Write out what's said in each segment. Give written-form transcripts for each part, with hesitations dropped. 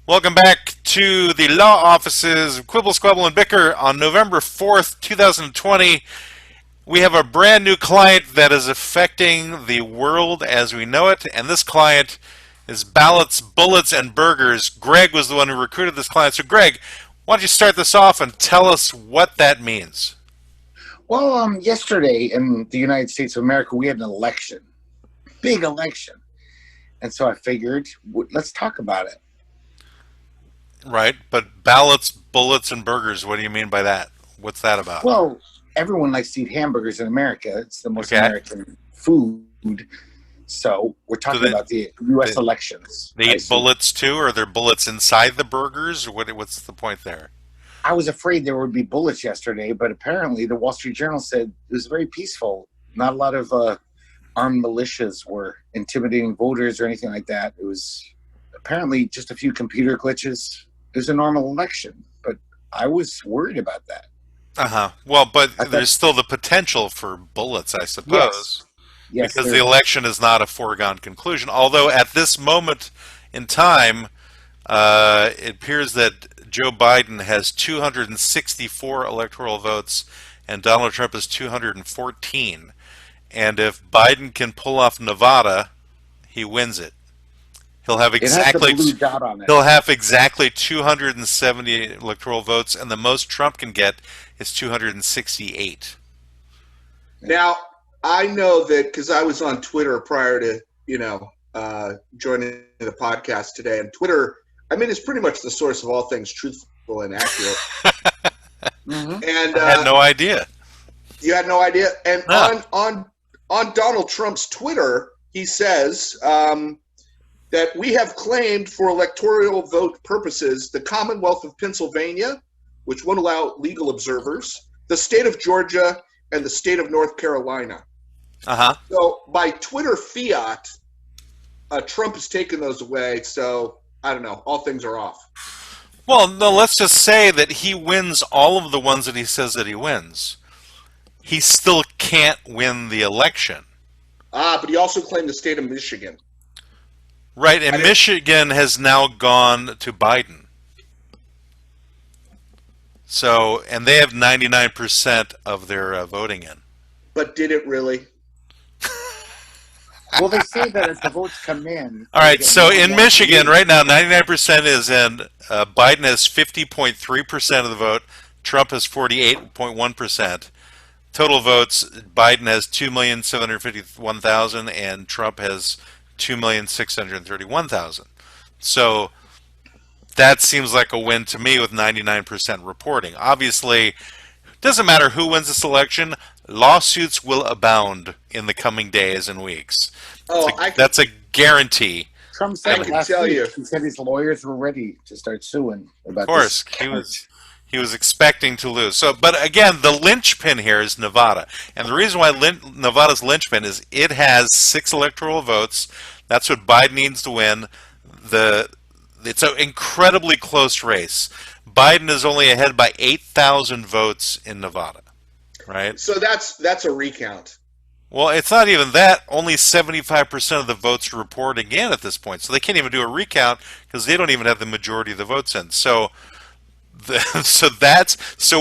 Welcome back to the law offices of Quibble, Squabble, and Bicker on November 4th, 2020. We have a brand new client that is affecting the world as we know it, and this client is Ballots, Bullets, and Burgers. Greg was the one who recruited this client. So, Greg, why don't you start this off and tell us what that means? Well, yesterday in the United States of America, we had an election, big election. And so I figured, let's talk about it. Right, but Ballots, Bullets, and Burgers, what do you mean by that? What's that about? Well, everyone likes to eat hamburgers in America. It's the most Okay. American food. So we're talking about the U.S. elections. They eat bullets too, or are there bullets inside the burgers? Or what's the point there? I was afraid there would be bullets yesterday, but apparently the Wall Street Journal said it was very peaceful. Not a lot of armed militias were intimidating voters or anything like that. It was apparently just a few computer glitches. It was a normal election, but I was worried about that. Well, but there's still the potential for bullets, I suppose. Yes, because the election is not a foregone conclusion. Although at this moment in time, it appears that Joe Biden has 264 electoral votes and Donald Trump has 214. And if Biden can pull off Nevada, he wins it. He'll have exactly 270 electoral votes, and the most Trump can get is 268. Now, I know that because I was on Twitter prior to joining the podcast today, and Twitter, I mean, is pretty much the source of all things truthful and accurate. And I had no idea. You had no idea. And no. on Donald Trump's Twitter, he says that we have claimed for electoral vote purposes the Commonwealth of Pennsylvania, which won't allow legal observers, the state of Georgia, and the state of North Carolina. So by Twitter fiat, Trump has taken those away. So I don't know. All things are off. Well, no, let's just say that he wins all of the ones that he says that he wins. He still can't win the election. But he also claimed the state of Michigan. Right, and Michigan has now gone to Biden. So, and they have 99% of their voting in. But did it really? Well, they say that as the votes come in. All right, so in Michigan right now, 99% is in. Biden has 50.3% of the vote. Trump has 48.1%. Total votes, Biden has 2,751,000 and Trump has 2,631,000. So that seems like a win to me with 99% reporting. Obviously, it doesn't matter who wins this election, lawsuits will abound in the coming days and weeks. That's a guarantee. Trump said last week, he said his lawyers were ready to start suing about this. Of course, he was expecting to lose. So, but again, the linchpin here is Nevada. And the reason why Nevada's linchpin is it has 6 electoral votes. That's what Biden needs to win. It's an incredibly close race. Biden is only ahead by 8,000 votes in Nevada, right? So that's a recount. Well, it's not even that. Only 75% of the votes are reporting in at this point. So they can't even do a recount because they don't even have the majority of the votes in. So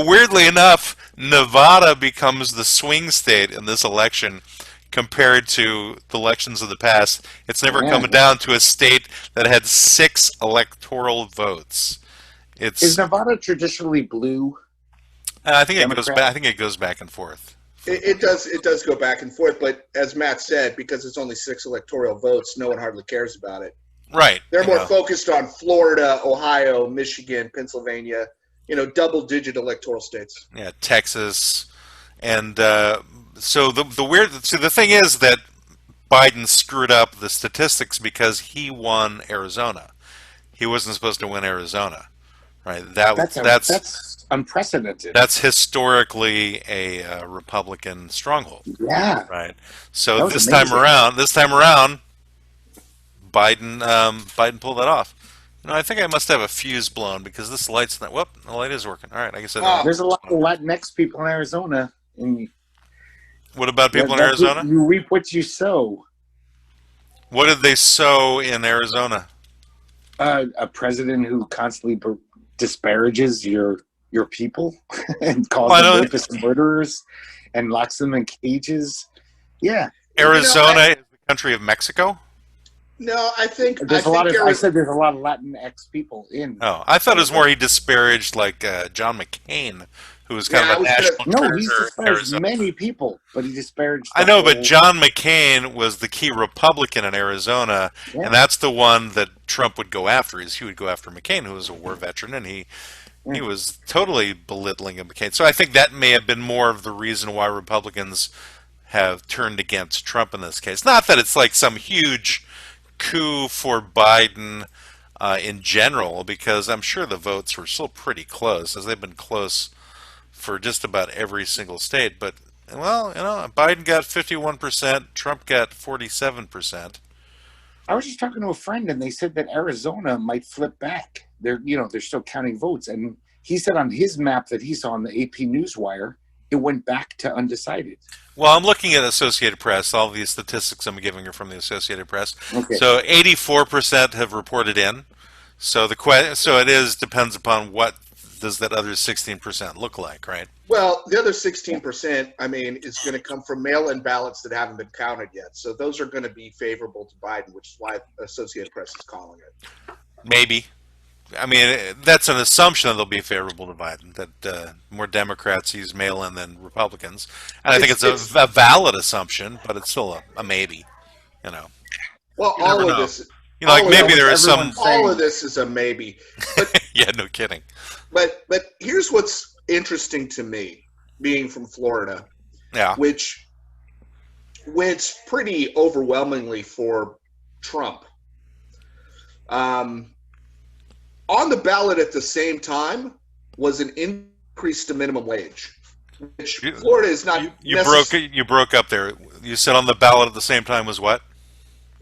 weirdly enough, Nevada becomes the swing state in this election compared to the elections of the past. It's never come down to a state that had 6 electoral votes. Is Nevada traditionally blue? I think it goes back. I think it goes back and forth. It does go back and forth, but as Matt said, because it's only 6 electoral votes, no one hardly cares about it. Right. They're more focused on Florida, Ohio, Michigan, Pennsylvania, double-digit electoral states. Yeah, Texas. And so the thing is that Biden screwed up the statistics because he won Arizona. He wasn't supposed to win Arizona. Right. That's unprecedented. That's historically a Republican stronghold. Yeah. Right. So this time around, Biden pulled that off. I think I must have a fuse blown because this light's not. Whoop, the light is working. All right, I guess there's a lot of Latinx people in Arizona. What about people in Arizona? You reap what you sow. What did they sow in Arizona? A president who constantly disparages your people and calls them rapists and murderers and locks them in cages. Yeah. Arizona is the country of Mexico? No, I think there's a lot of Latinx people in. Oh, I thought it was more he disparaged like John McCain, who was kind of a national treasure. No, he's disparaged many people, but he disparaged. I know, but John McCain was the key Republican in Arizona, and that's the one that Trump would go after. He would go after McCain, who was a war veteran, and he was totally belittling of McCain. So I think that may have been more of the reason why Republicans have turned against Trump in this case. Not that it's like some huge coup for Biden in general, because I'm sure the votes were still pretty close, as they've been close for just about every single state. But, well, Biden got 51%, Trump got 47%. I was just talking to a friend, and they said that Arizona might flip back. They're still counting votes, and he said on his map that he saw on the AP Newswire, it went back to undecided. Well, I'm looking at Associated Press. All these statistics I'm giving are from the Associated Press. Okay. So 84% have reported in. So it depends upon what does that other 16% look like, right? Well, the other 16%, is going to come from mail-in ballots that haven't been counted yet. So those are going to be favorable to Biden, which is why Associated Press is calling it. Maybe. That's an assumption that they'll be favorable to Biden, that more Democrats use mail-in than Republicans. And I think it's a valid assumption, but it's still a maybe, Well, all of this... maybe there is some... All of this is a maybe. But, yeah, no kidding. But here's what's interesting to me, being from Florida, which went pretty overwhelmingly for Trump. On the ballot at the same time was an increase to minimum wage, which Florida is not. You broke up there. You said on the ballot at the same time was what?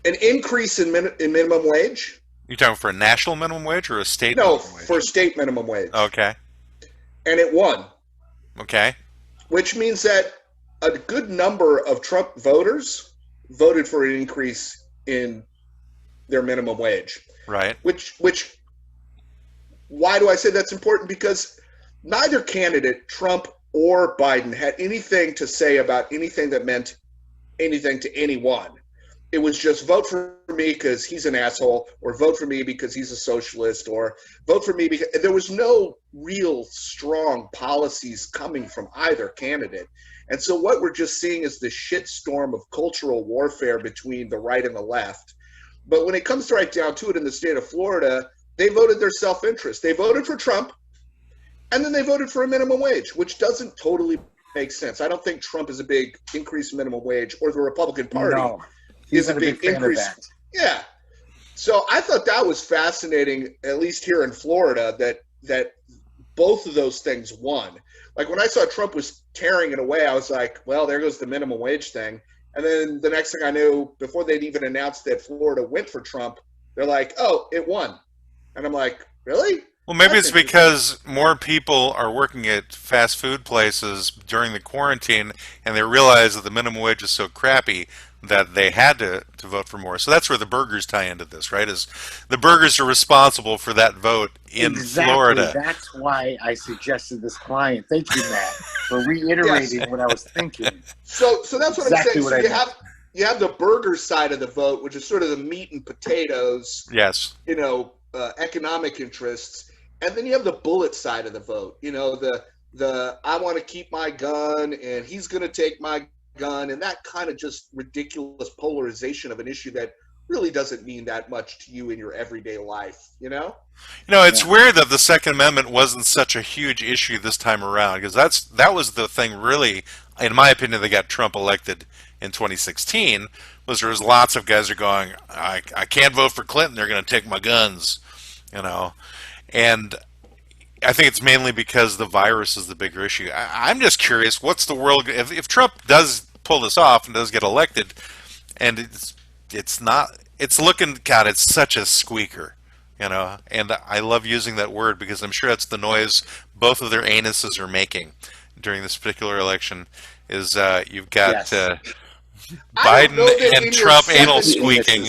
An increase in minimum wage. You talking for a national minimum wage or a state? No, minimum wage? For state minimum wage. Okay. And it won. Okay. Which means that a good number of Trump voters voted for an increase in their minimum wage. Right. Which why do I say that's important? Because neither candidate, Trump or Biden, had anything to say about anything that meant anything to anyone. It was just vote for me because he's an asshole, or vote for me because he's a socialist, or vote for me because there was no real strong policies coming from either candidate. And so what we're just seeing is this shitstorm of cultural warfare between the right and the left. But when it comes right down to it, in the state of Florida, they voted their self-interest. They voted for Trump, and then they voted for a minimum wage, which doesn't totally make sense. I don't think Trump is a big increase in minimum wage, or the Republican Party is a big increase. Yeah. So I thought that was fascinating, at least here in Florida, that both of those things won. Like when I saw Trump was tearing it away, I was like, well, there goes the minimum wage thing. And then the next thing I knew, before they'd even announced that Florida went for Trump, they're like, oh, it won. And I'm like, really? Well, maybe it's because more people are working at fast food places during the quarantine, and they realize that the minimum wage is so crappy that they had to vote for more. So that's where the burgers tie into this, right? Is the burgers are responsible for that vote in Florida. That's why I suggested this client. Thank you, Matt, for reiterating what I was thinking. So that's what I'm saying. So you have the burger side of the vote, which is sort of the meat and potatoes. Yes. Economic interests, and then you have the bullet side of the vote. The I want to keep my gun, and he's going to take my gun, and that kind of just ridiculous polarization of an issue that really doesn't mean that much to you in your everyday life. It's weird that the Second Amendment wasn't such a huge issue this time around, because that was the thing really, in my opinion, that got Trump elected in 2016. There was lots of guys are going, I can't vote for Clinton, they're going to take my guns, and I think it's mainly because the virus is the bigger issue. I'm just curious, what's the world, if Trump does pull this off and does get elected, and it's looking, God, it's such a squeaker, and I love using that word because I'm sure that's the noise both of their anuses are making during this particular election, is you've got... Biden and Trump anal squeaking.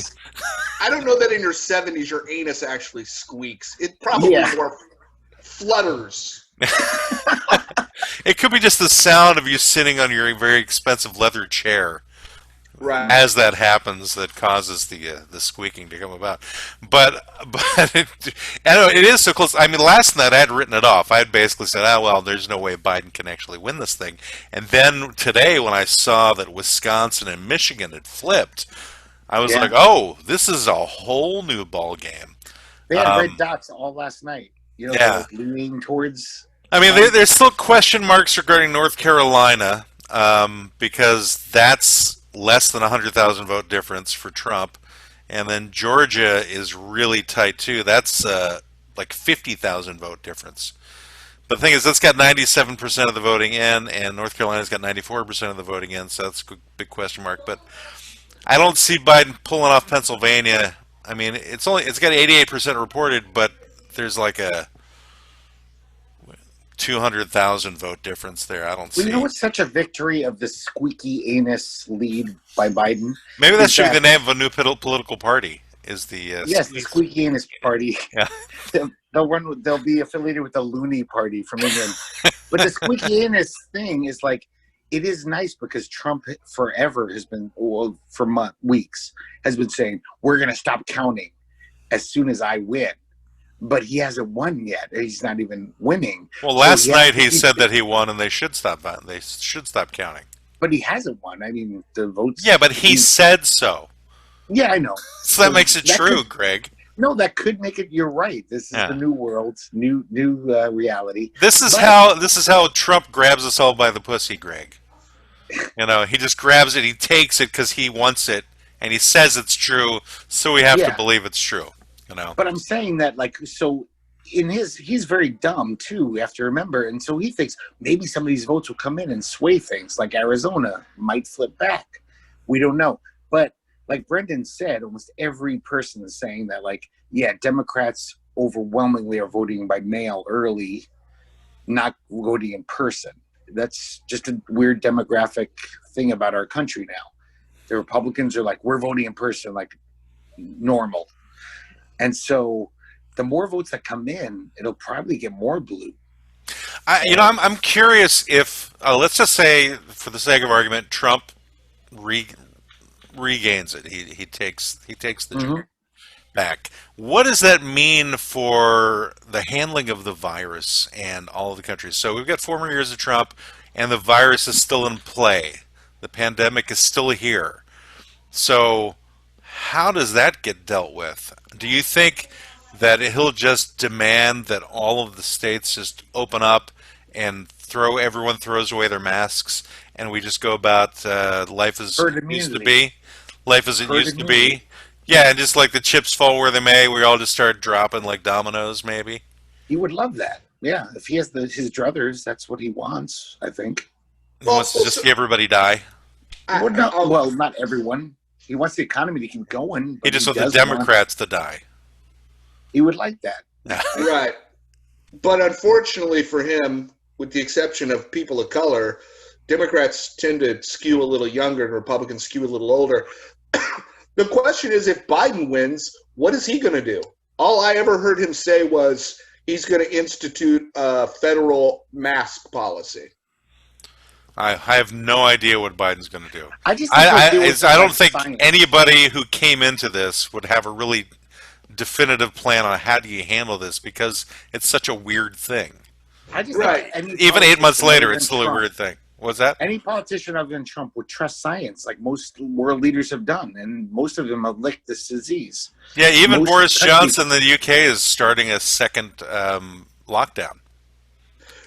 I don't know that in your 70s your anus actually squeaks. It probably more flutters. It could be just the sound of you sitting on your very expensive leather chair. Right. As that happens, that causes the squeaking to come about. But I know it is so close. I mean, last night I had written it off. I had basically said, "Oh well, there's no way Biden can actually win this thing." And then today, when I saw that Wisconsin and Michigan had flipped, I was like, "Oh, this is a whole new ball game." They had red dots all last night. You know, Yeah. leaning towards. I mean, there's still question marks regarding North Carolina because that's less than 100,000 vote difference for Trump, and then Georgia is really tight too. That's like 50,000 vote difference. But the thing is, that's got 97% of the voting in, and North Carolina's got 94% of the voting in, so that's a big question mark. But I don't see Biden pulling off Pennsylvania. I mean, it's got 88% reported, but there's like a 200,000 vote difference there. I don't see. Well, you know what's such a victory of the squeaky anus lead by Biden? Maybe that should be the name of a new political party. Is the yes, the squeaky anus party. Yeah. They'll be affiliated with the Looney Party from England. But the squeaky anus thing is like, it is nice because Trump forever has been, well, for weeks, has been saying, we're going to stop counting as soon as I win. But he hasn't won yet. He's not even winning. Well, last night he said that he won, and they should stop counting. But he hasn't won. I mean, the votes. Yeah, but he said so. Yeah, I know. So that makes it true, Greg. No, that could make it. You're right. This is the new world, new reality. This is how Trump grabs us all by the pussy, Greg. You know, he just grabs it. He takes it because he wants it, and he says it's true. So we have to believe it's true. You know. But I'm saying that, like, so he's very dumb too. We have to remember, and so he thinks maybe some of these votes will come in and sway things. Like Arizona might flip back. We don't know, but like Brendan said, almost every person is saying that, like, yeah, Democrats overwhelmingly are voting by mail early, not voting in person. That's just a weird demographic thing about our country now. The Republicans are like, we're voting in person like normal. And so the more votes that come in, it'll probably get more blue. I'm curious if, let's just say, for the sake of argument, Trump regains it. He takes the joint back. What does that mean for the handling of the virus and all of the countries? So we've got 4 more years of Trump, and the virus is still in play. The pandemic is still here. So how does that get dealt with? Do you think that he'll just demand that all of the states just open up and everyone throws away their masks, and we just go about life as it used to be? Life as it used to be? Yeah, and just like the chips fall where they may, we all just start dropping like dominoes, maybe? He would love that. Yeah, if he has his druthers, that's what he wants, I think. He wants to just see everybody die? Well, not everyone. He wants the economy to keep going. He just wants the Democrats to die. He would like that. Right. But unfortunately for him, with the exception of people of color, Democrats tend to skew a little younger and Republicans skew a little older. The question is, if Biden wins, what is he going to do? All I ever heard him say was he's going to institute a federal mask policy. I have no idea what Biden's going to do. I don't think anybody who came into this would have a really definitive plan on how do you handle this, because it's such a weird thing. Even 8 months later, it's still a weird thing. What's that? Any politician other than Trump would trust science, like most world leaders have done, and most of them have licked this disease. Yeah, even Boris Johnson in the UK is starting a second lockdown.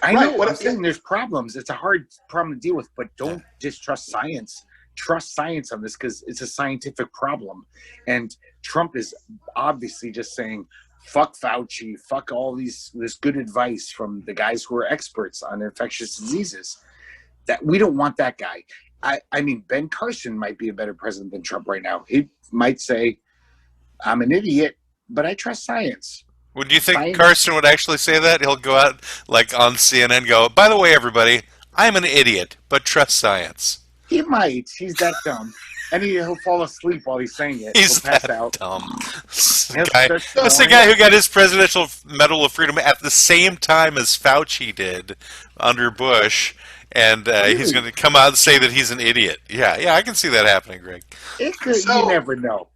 I know what I'm saying. There's problems. It's a hard problem to deal with, but don't distrust science. Trust science on this because it's a scientific problem. And Trump is obviously just saying, fuck Fauci, fuck all this good advice from the guys who are experts on infectious diseases. That we don't want that guy. I mean, Ben Carson might be a better president than Trump right now. He might say, I'm an idiot, but I trust science. Would you think Carson would actually say that? He'll go out like on CNN and go, by the way, everybody, I'm an idiot, but trust science. He might. He's that dumb. And he'll fall asleep while he's saying it. He's he'll pass that out. dumb. He'll start That's the snoring. guy who got his Presidential Medal of Freedom at the same time as Fauci did under Bush, and he's Really? going to come out and say that he's an idiot. Yeah, I can see that happening, Greg. It could, So- you never know.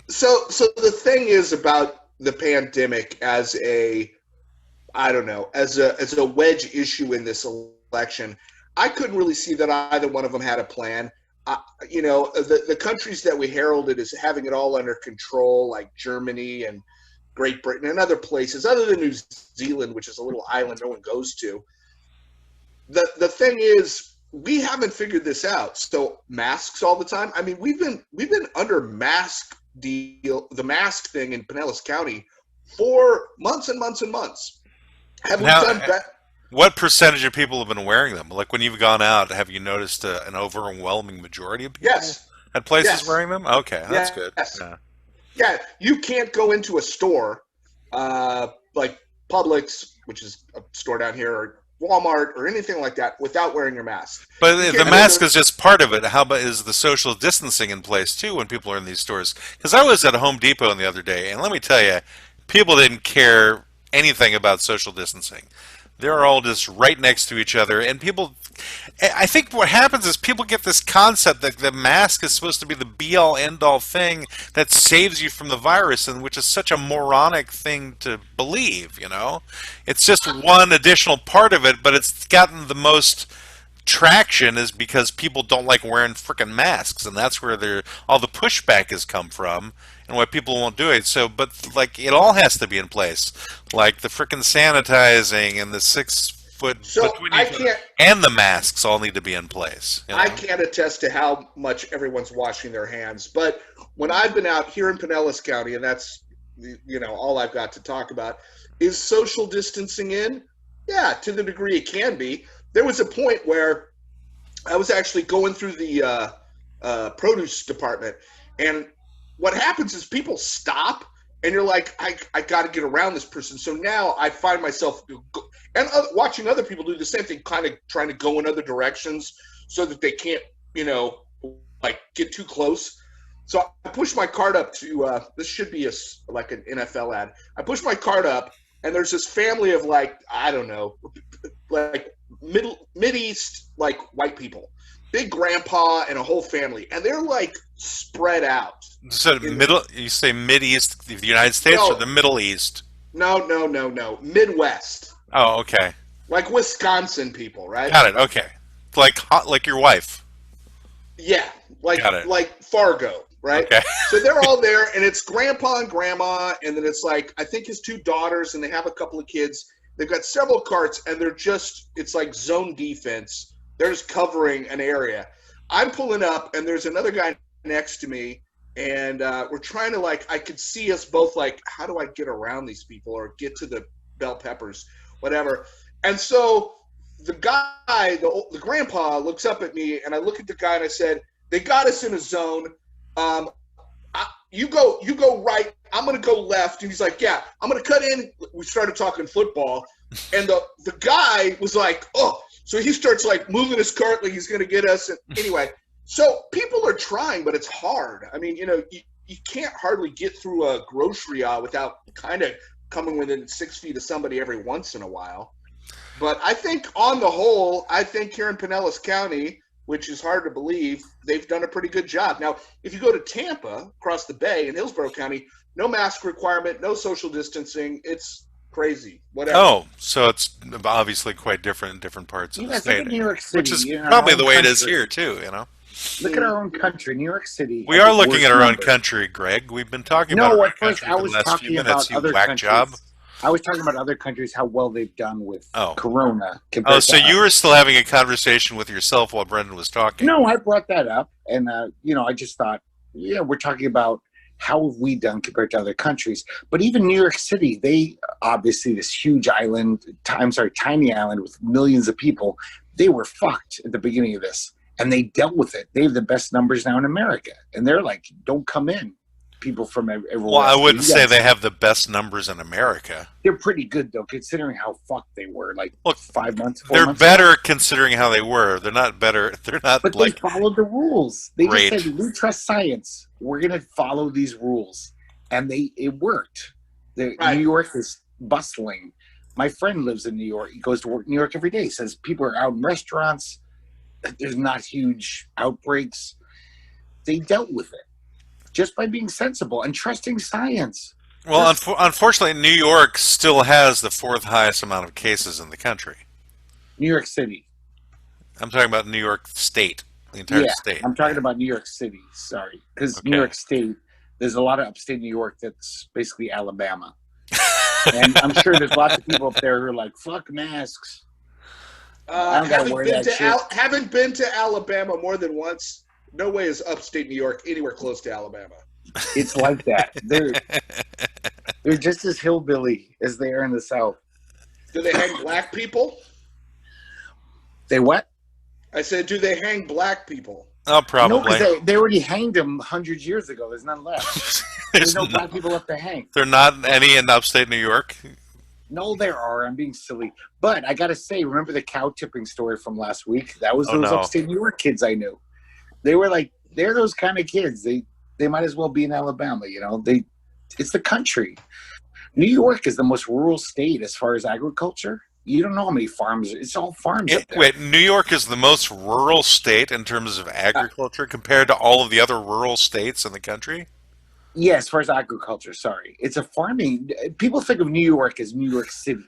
So the thing is about the pandemic as a, I don't know, as a wedge issue in this election. I couldn't really see that either one of them had a plan. The countries that we heralded as having it all under control, like Germany and Great Britain and other places, other than New Zealand, which is a little island no one goes to. The thing is, we haven't figured this out. So masks all the time. I mean, we've been under the mask thing in Pinellas County for months and months and months. Have we done that? What percentage of people have been wearing them? Like when you've gone out, have you noticed an overwhelming majority of people Yes. at places Yes. wearing them? Okay, that's good. Yes. Yeah. Yeah, you can't go into a store like Publix, which is a store down here, or Walmart, or anything like that without wearing your mask. But You the can't- mask is just part of it. How about is the social distancing in place too when people are in these stores? Because I was at Home Depot the other day, and let me tell you, people didn't care anything about social distancing. They're all just right next to each other, and people. I think what happens is people get this concept that the mask is supposed to be the be-all, end-all thing that saves you from the virus, and which is such a moronic thing to believe. It's just one additional part of it, but it's gotten the most traction is because people don't like wearing frickin' masks, and that's where all the pushback has come from, and why people won't do it. So, but like it all has to be in place, like the frickin' sanitizing and the 6 foot So between I each other, can't. and the masks all need to be in place. I can't attest to how much everyone's washing their hands, but when I've been out here in Pinellas County, and that's all I've got to talk about, is social distancing in? Yeah, to the degree it can be. There was a point where I was actually going through the produce department, and what happens is people stop, and you're like, I got to get around this person. So now I find myself watching other people do the same thing, kind of trying to go in other directions so that they can't, get too close. So I push my cart up to this should be like an NFL ad. I push my cart up, and there's this family of I don't know, like Mideast like white people, big grandpa and a whole family, and they're like spread out. So you say Mideast, the United States, No. or the Middle East? No, Midwest, Oh, okay, like Wisconsin people, right? got it. Okay, like your wife. Yeah, Got it. like Fargo, right? Okay. So they're all there, and it's grandpa and grandma, and then it's I think his 2 daughters, and they have a couple of kids. They've got several carts, and it's like zone defense. They're just covering an area. I'm pulling up, and there's another guy next to me, and we're trying to I could see us both how do I get around these people or get to the bell peppers, whatever. And so the guy, the grandpa, looks up at me, and I look at the guy, and I said, "They got us in a zone. You go right. I'm gonna go left." And he's like, "Yeah, I'm gonna cut in." We started talking football, and the guy was like, "Oh," so he starts moving his cart like he's gonna get us. And anyway, so people are trying, but it's hard. I mean, you can't hardly get through a grocery aisle without kind of coming within 6 feet of somebody every once in a while. But I think on the whole, here in Pinellas County, which is hard to believe, they've done a pretty good job. Now, if you go to Tampa, across the bay in Hillsborough County, no mask requirement, no social distancing. It's crazy. Whatever. Oh, so it's obviously quite different in different parts of the It's like state, in New York City, which is our probably own the way it is country. here too. Look at our own country, New York City. We has are the looking worst at our own numbers. country, Greg. We've been talking about our No, own at first country I for was the last few talking minutes. about You other whack countries. job. I was talking about other countries, how well they've done with Oh. Corona. compared Oh, so to us. you were still having a conversation with yourself while Brendan was talking. No, I brought that up, and I just thought, we're talking about how have we done compared to other countries. But even New York City, they obviously this huge island, tiny island with millions of people. They were fucked at the beginning of this, and they dealt with it. They have the best numbers now in America, and they're like, "Don't come in." people from everywhere. Well, I else. wouldn't You say guys- they have the best numbers in America. They're pretty good though, considering how fucked they were. Like Look, 5 months. 4 They're months better ago. considering how they were. They're not better. They're not But like they followed the rules. They great. just said, "We trust science. We're going to follow these rules," and it worked. Right. New York is bustling. My friend lives in New York. He goes to work in New York every day. He says people are out in restaurants. There's not huge outbreaks. They dealt with it just by being sensible and trusting science. Well, unfortunately, New York still has the fourth highest amount of cases in the country. New York City. I'm talking about New York State, the entire state. I'm talking about New York City. Sorry, because Okay. New York State, there's a lot of upstate New York that's basically Alabama. And I'm sure there's lots of people up there who are like, fuck masks. I don't gotta wear that shit. Having been to Alabama more than once, no way is upstate New York anywhere close to Alabama. It's like that. They're just as hillbilly as they are in the South. Do they hang black people? They what? I said, do they hang black people? Oh, No, probably. because they already hanged them 100 years ago. There's none left. There's no black people left to hang. There are not any in upstate New York. No, there are. I'm being silly. But I got to say, remember the cow tipping story from last week? That was Oh, those no. upstate New York kids I knew. They were like, they're those kind of kids. They might as well be in Alabama, you know? It's the country. New York is the most rural state as far as agriculture. You don't know how many farms. It's all farms up there. Wait, New York is the most rural state in terms of agriculture compared to all of the other rural states in the country? Yeah, as far as agriculture, sorry. It's a farming. People think of New York as New York City.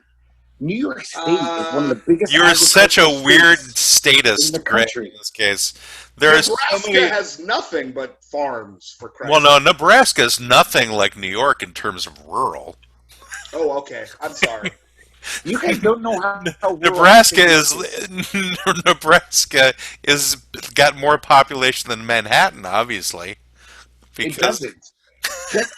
New York State is one of the biggest. You're such a agricultural weird states statist, in the Greg, country. in this case. There are so Nebraska many... has nothing but farms, for Christ's Well, no, sake. Nebraska is nothing like New York in terms of rural. Oh, okay. I'm sorry. You guys don't know how rural Nebraska state Nebraska is got more population than Manhattan, obviously. It Because doesn't.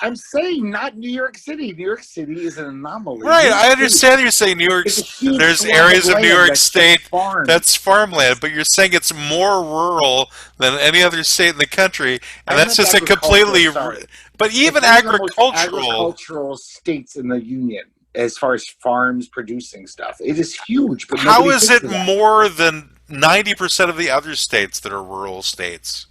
I'm saying not New York City. New York City is an anomaly. right, New York I understand City you're saying New York. is a huge There's swath areas of land New York that's State just farms. that's farmland, but you're saying it's more rural than any other state in the country, and I that's meant just a completely. agricultural, sorry. But even It's one of the most agricultural. agricultural states in the union, as far as farms producing stuff, it is huge. But How nobody is thinks it of that. more than 90% of the other states that are rural states?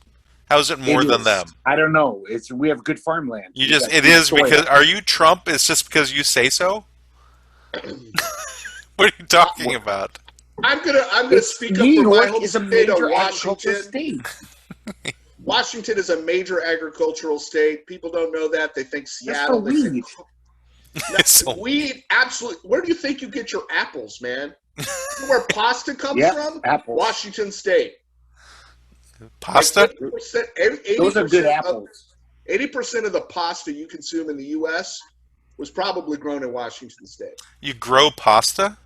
How is it more It than is. them? I don't know. We have good farmland. You We just got it good is soil. because are you Trump? It's just because you say so. What are you talking about? I'm gonna It's- speak up New for my York home is a state major of agricultural Washington. state. Washington is a major agricultural state. People don't know that. They think That's Seattle. for They think weed. So- weed. Absolutely. Where do you think you get your apples, man? You know where pasta comes Yep, from? apples. Washington State. Pasta? 80% Those are good apples. 80% of the pasta you consume in the U.S. was probably grown in Washington State. You grow pasta?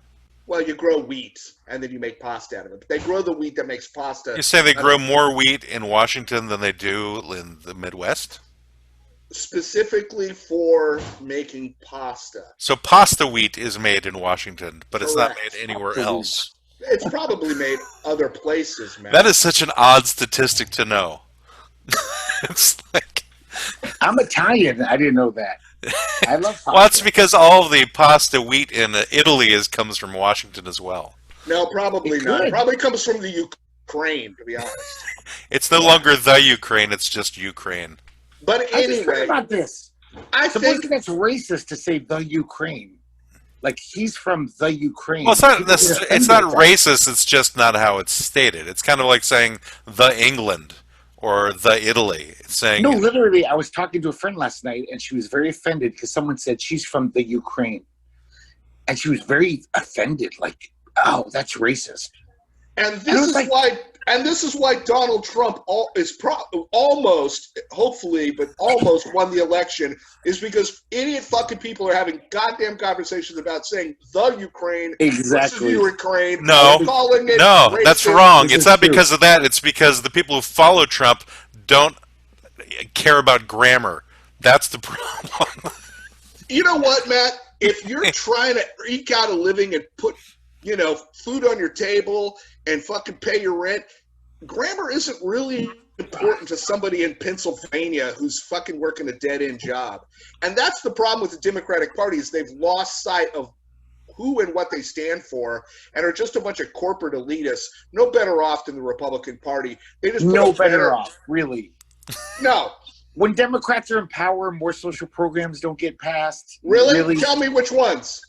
Well, you grow wheat, and then you make pasta out of it. But they grow the wheat that makes pasta. You say they grow more wheat in Washington than they do in the Midwest? Specifically for making pasta. So pasta wheat is made in Washington, but it's not Correct. made anywhere Absolutely. else. It's probably made other places, man. That is such an odd statistic to know. It's like, I'm Italian. I didn't know that. I love pasta. well, it's because all of the pasta wheat in Italy comes from Washington as well. No, probably It not. It could. probably comes from the Ukraine, to be honest. It's no longer the Ukraine; it's just Ukraine. But I just heard anyway, about this. I Supposedly think that's racist to say the Ukraine. Like he's from the Ukraine. Well, it's not. People get It's offended not at that. racist. It's just not how it's stated. It's kind of like saying the England or the Italy. It's saying No, literally, I was talking to a friend last night, and she was very offended because someone said she's from the Ukraine, and she was very offended. Like, oh, that's racist. And I this was is like- why Donald Trump almost, hopefully, but almost won the election, is because idiot fucking people are having goddamn conversations about saying the Ukraine Exactly. versus Ukraine. No. and calling it no, that's racist. wrong. This It's is not true. because of that. It's because the people who follow Trump don't care about grammar. That's the problem. You know what, Matt? If you're trying to eke out a living and put, food on your table and fucking pay your rent, grammar isn't really important to somebody in Pennsylvania who's fucking working a dead-end job. And that's the problem with the Democratic Party is they've lost sight of who and what they stand for and are just a bunch of corporate elitists, no better off than the Republican Party. They just No better off, really. No. When Democrats are in power, more social programs don't get passed. Really? Tell me which ones.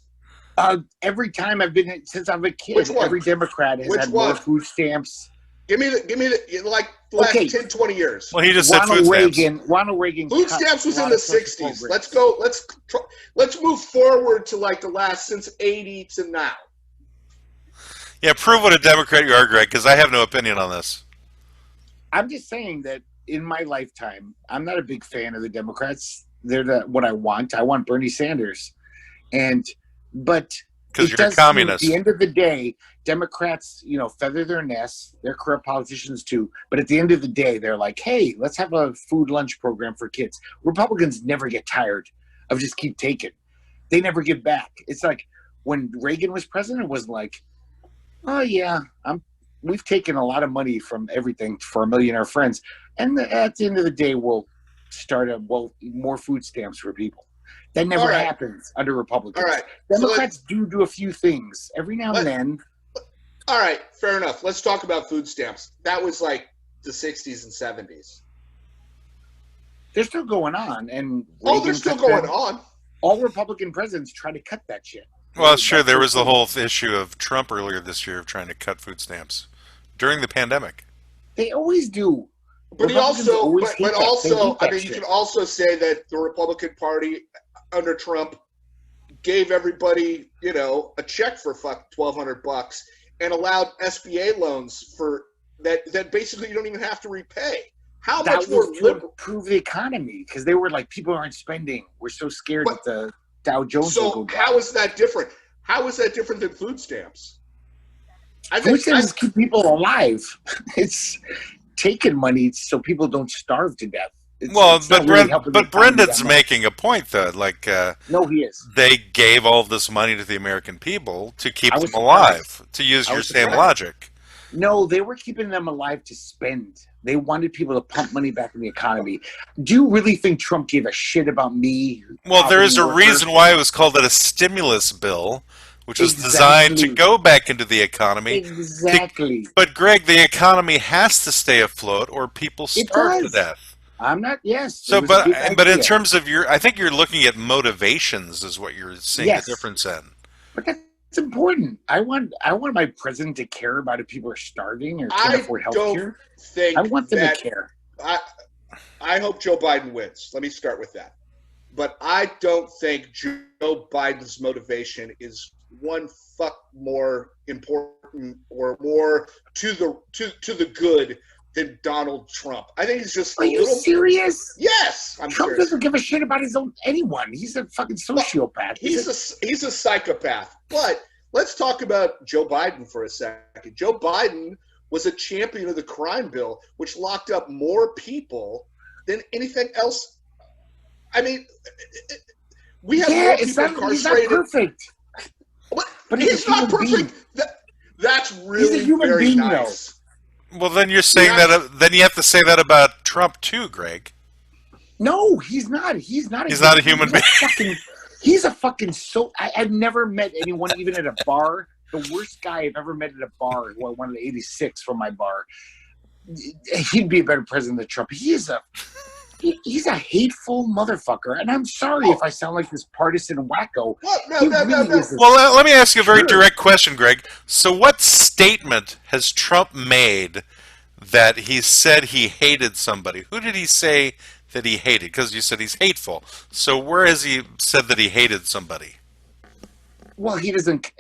Every time I've been since I'm a kid, Which one? every Democrat has Which had one? more food stamps. Give me the like the last 10, 20 years. Well, he just said food stamps. Ronald Reagan. Food stamps was in the 60s. Let's move forward to like the last since 80 to now. Yeah, prove what a Democrat you are, Greg, because I have no opinion on this. I'm just saying that in my lifetime, I'm not a big fan of the Democrats. They're what I want. I want Bernie Sanders, but because you're a communist. At the end of the day, Democrats, feather their nests. They're corrupt politicians too. But at the end of the day, they're like, hey, let's have a food lunch program for kids. Republicans never get tired of just keep taking. They never give back. It's like when Reagan was president, it wasn't like, oh yeah, we've taken a lot of money from everything for our millionaire friends. And at the end of the day, we'll start more food stamps for people. That never happens under Republicans. All right. Democrats do a few things every now and then. All right, fair enough. Let's talk about food stamps. That was like the 60s and 70s. They're still going on. And they're still going on. All Republican presidents try to cut that shit. Well, sure, there was the whole issue of Trump earlier this year of trying to cut food stamps during the pandemic. They always do. But you can also say that the Republican Party under Trump gave everybody, a check for $1,200 and allowed SBA loans for that basically you don't even have to repay. How much more to improve the economy because they were like, people aren't spending. We're so scared that the Dow Jones will go down. How is that different? How is that different than food stamps? Food stamps keep people alive. It's taking money so people don't starve to death. But Brendan's making a point, though. Like, no, he is. They gave all of this money to the American people to keep them alive, to use your same logic. No, they were keeping them alive to spend. They wanted people to pump money back in the economy. Do you really think Trump gave a shit about me? Well, there is a reason why it was called a stimulus bill, which was designed to go back into the economy. Exactly. But, Greg, the economy has to stay afloat or people starve to death. I'm not, yes. So, but in terms of I think you're looking at motivations is what you're seeing the difference in. But that's important. I want my president to care about if people are starving or can't afford health care. I want them to care. I hope Joe Biden wins. Let me start with that. But I don't think Joe Biden's motivation is one fuck more important or more to the good than Donald Trump. I think he's just Are you serious? Yes, I'm Trump serious. doesn't give a shit about anyone. He's a fucking sociopath. He's a psychopath. But let's talk about Joe Biden for a second. Joe Biden was a champion of the crime bill, which locked up more people than anything else. I mean, we have more people incarcerated. He's not perfect. But he's not perfect. That's really very nice. Though. Well, then you're saying that. Then you have to say that about Trump too, Greg. No, he's not. He's not a human being. He's a fucking I've never met anyone, even at a bar. The worst guy I've ever met at a bar, who I wanted 86 from my bar. He'd be a better president than Trump. He's a hateful motherfucker, and I'm sorry if I sound like this partisan wacko. No. Well, let me ask you a very direct question, Greg. So what statement has Trump made that he said he hated somebody? Who did he say that he hated? Because you said he's hateful. So where has he said that he hated somebody? Well, he doesn't.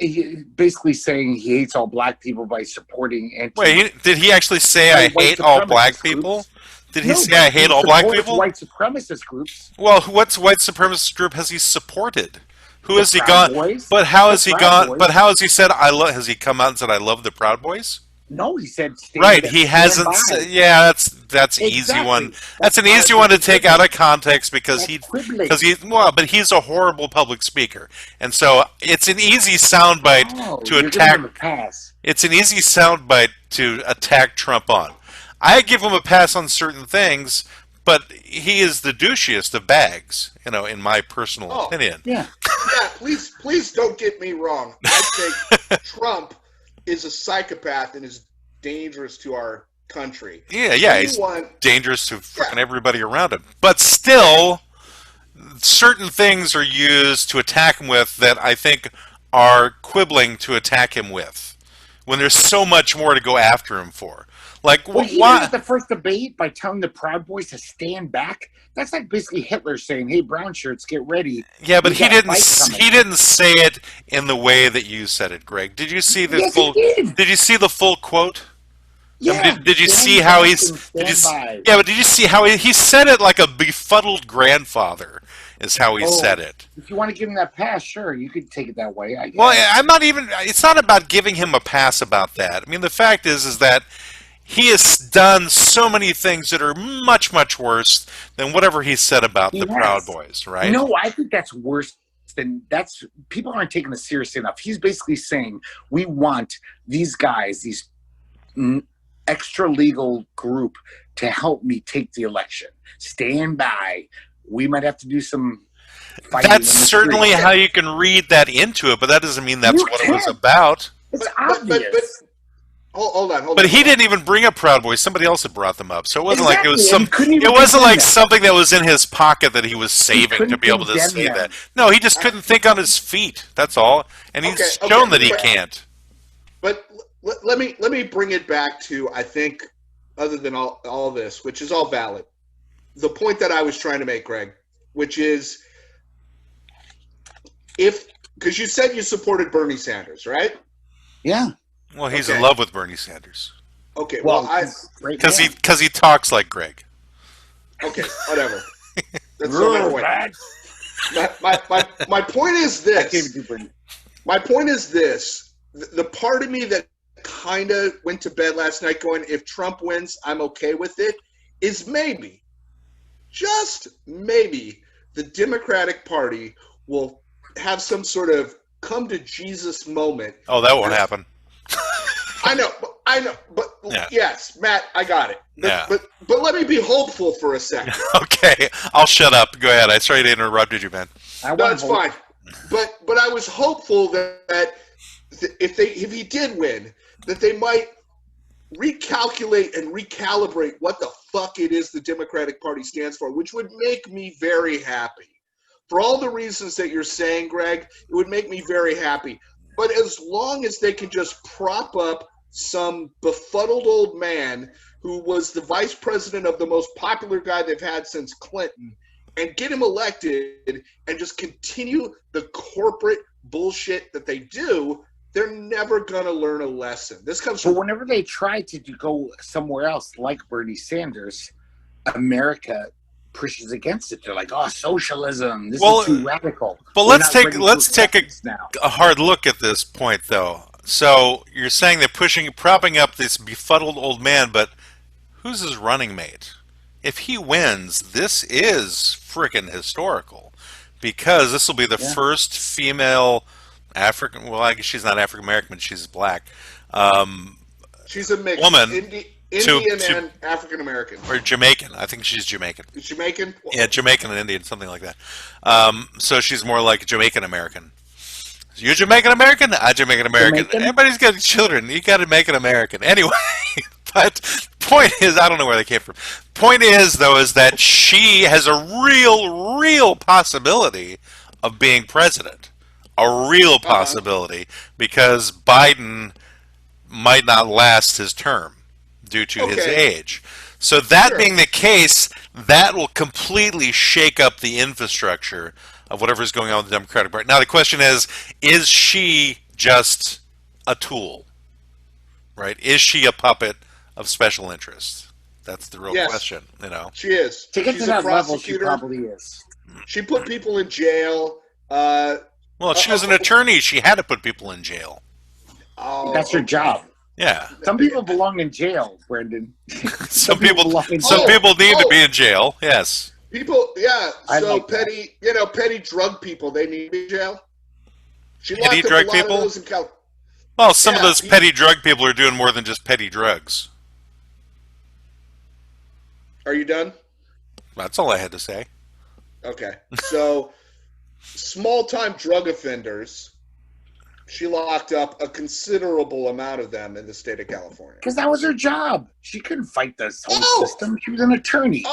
Basically saying he hates all black people by supporting did he actually say I hate all black people? Did he say I hate all black people? White supremacist groups. Well, what white supremacist group has he supported? Who has he gone? Boys? But how has he gone? Boys? But how has he said I love? Has he come out and said I love the Proud Boys? No, he said right. He hasn't. Yeah, that's exactly. Easy one. That's an easy one to take out of context because but he's a horrible public speaker, and so it's an easy soundbite to attack. It's an easy soundbite to attack Trump on. I give him a pass on certain things, but he is the douchiest of bags, in my personal opinion. Yeah. Yeah, please don't get me wrong. I think Trump is a psychopath and is dangerous to our country. Yeah, he's dangerous to freaking everybody around him. But still, certain things are used to attack him with that I think are quibbling to attack him with, when there's so much more to go after him for. Like, Well, he why? ended the first debate by telling the Proud Boys to stand back. That's like basically Hitler saying, "Hey, brown shirts, get ready." Yeah, but We he got a didn't. fight coming. He didn't say it in the way that you said it, Greg. Did you see the Yes, full? he did. Did you see the full quote? Yeah. Did you stand see how back he's? and stand by. Yeah, but did you see how he said it like a befuddled grandfather? Is how he said it. If you want to give him that pass, sure, you could take it that way. I guess. Well, I'm not even. It's not about giving him a pass about that. I mean, the fact is that he has done so many things that are much, much worse than whatever he said about the Proud Boys, right? No, I think that's worse than that's. People aren't taking this seriously enough. He's basically saying we want these guys, these extra legal group, to help me take the election. Stand by. We might have to do some fighting. That's certainly how you can read that into it, but that doesn't mean that's what it was about. It's obvious. Hold on. But he didn't even bring up Proud Boys. Somebody else had brought them up, so it wasn't like it was Exactly, and he couldn't even It wasn't like defend them. something that was in his pocket that he was saving to couldn't be able to condemn say them. that. No, he just couldn't think on his feet. That's all, and he's shown that he can't. But let me bring it back to, I think, other than all this, which is all valid, the point that I was trying to make, Greg, which is because you said you supported Bernie Sanders, right? Yeah. Well, he's in love with Bernie Sanders. Okay. Well, because he talks like Greg. Okay, whatever. That's not my point. My point is this. My point is this. The part of me that kind of went to bed last night going, if Trump wins, I'm okay with it, is maybe, just maybe, the Democratic Party will have some sort of come to Jesus moment. Oh, that won't happen. I know, but yes, Matt, I got it. But let me be hopeful for a second. Okay, I'll shut up. Go ahead. I sorry to interrupted you, man. No, it's fine. But I was hopeful that if he did win, that they might recalculate and recalibrate what the fuck it is the Democratic Party stands for, which would make me very happy. For all the reasons that you're saying, Greg, it would make me very happy. But as long as they can just prop up some befuddled old man who was the vice president of the most popular guy they've had since Clinton and get him elected and just continue the corporate bullshit that they do, they're never going to learn a lesson. This comes from... But whenever they try to go somewhere else, like Bernie Sanders, America pushes against it. They're like, "Oh, socialism! This is too radical." But let's take a hard look at this point, though. So you're saying they're propping up this befuddled old man, but who's his running mate? If he wins, this is freaking historical, because this will be the first female African. Well, I guess she's not African American, but she's black. She's a mix. Woman. Indian and African American. Or Jamaican. I think she's Jamaican. Jamaican? Yeah, Jamaican and Indian, something like that. So she's more like Jamaican American. You Jamaican American? I Jamaican American. Everybody's got children. You got to make it American. Anyway, but point is, I don't know where they came from. Point is, though, is that she has a real possibility of being president. A real possibility, because Biden might not last his term due to his age. So that being the case, that will completely shake up the infrastructure of whatever's going on with the Democratic Party. Now the question is she just a tool? Right? Is she a puppet of special interests? That's the real question, She is. To get to that level, she probably is. She put people in jail. Well, she was an attorney. She had to put people in jail. Oh, that's her job. Yeah. Some people belong in jail, Brendan. Some people need to be in jail. Yes. People, so petty drug people, they need to be in jail. She petty drug people? Well, some of those petty drug people are doing more than just petty drugs. Are you done? That's all I had to say. Okay. So, small-time drug offenders, she locked up a considerable amount of them in the state of California. Because that was her job. She couldn't fight this whole Oh! system. She was an attorney.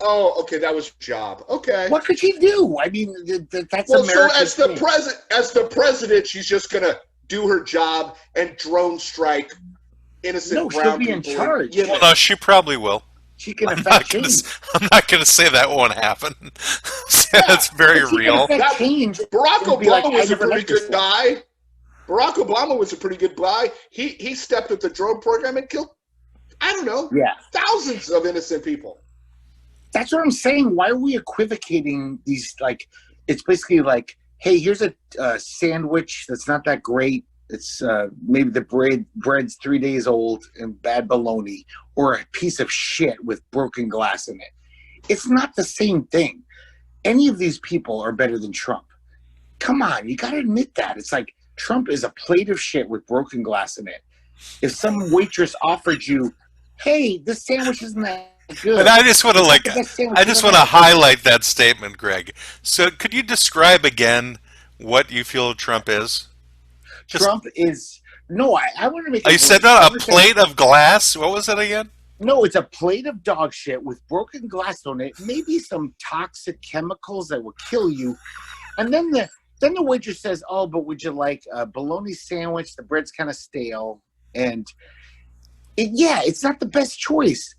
Okay, that was her job. Okay. What could she do? I mean, that's Well, so America's thing. as the president, she's just gonna do her job and drone strike innocent No, she'll brown be in people. charge. Well, no, she probably will. She can I'm affect not gonna, change. I'm not going to say that won't happen. That's very But she can real. affect change. Barack It'll be Obama like, I was a never pretty liked this good guy. guy. Barack Obama was a pretty good guy. He stepped up the drone program and killed, I don't know, Yeah. thousands of innocent people. That's what I'm saying. Why are we equivocating these? Like, it's basically like, hey, here's a sandwich that's not that great. It's maybe the bread's 3 days old and bad bologna, or a piece of shit with broken glass in it. It's not the same thing. Any of these people are better than Trump. Come on, you got to admit that. It's like Trump is a plate of shit with broken glass in it. If some waitress offered you, hey, this sandwich isn't that good. And I just want to It's not the best sandwich I just you've want to ever had. highlight that statement, Greg. So, could you describe again what you feel Trump is? Just, Trump is no. I want to make. you said not a plate of glass. What was it again? No, it's a plate of dog shit with broken glass on it. Maybe some toxic chemicals that will kill you. And then the waitress says, "Oh, but would you like a bologna sandwich? The bread's kind of stale." And it's not the best choice.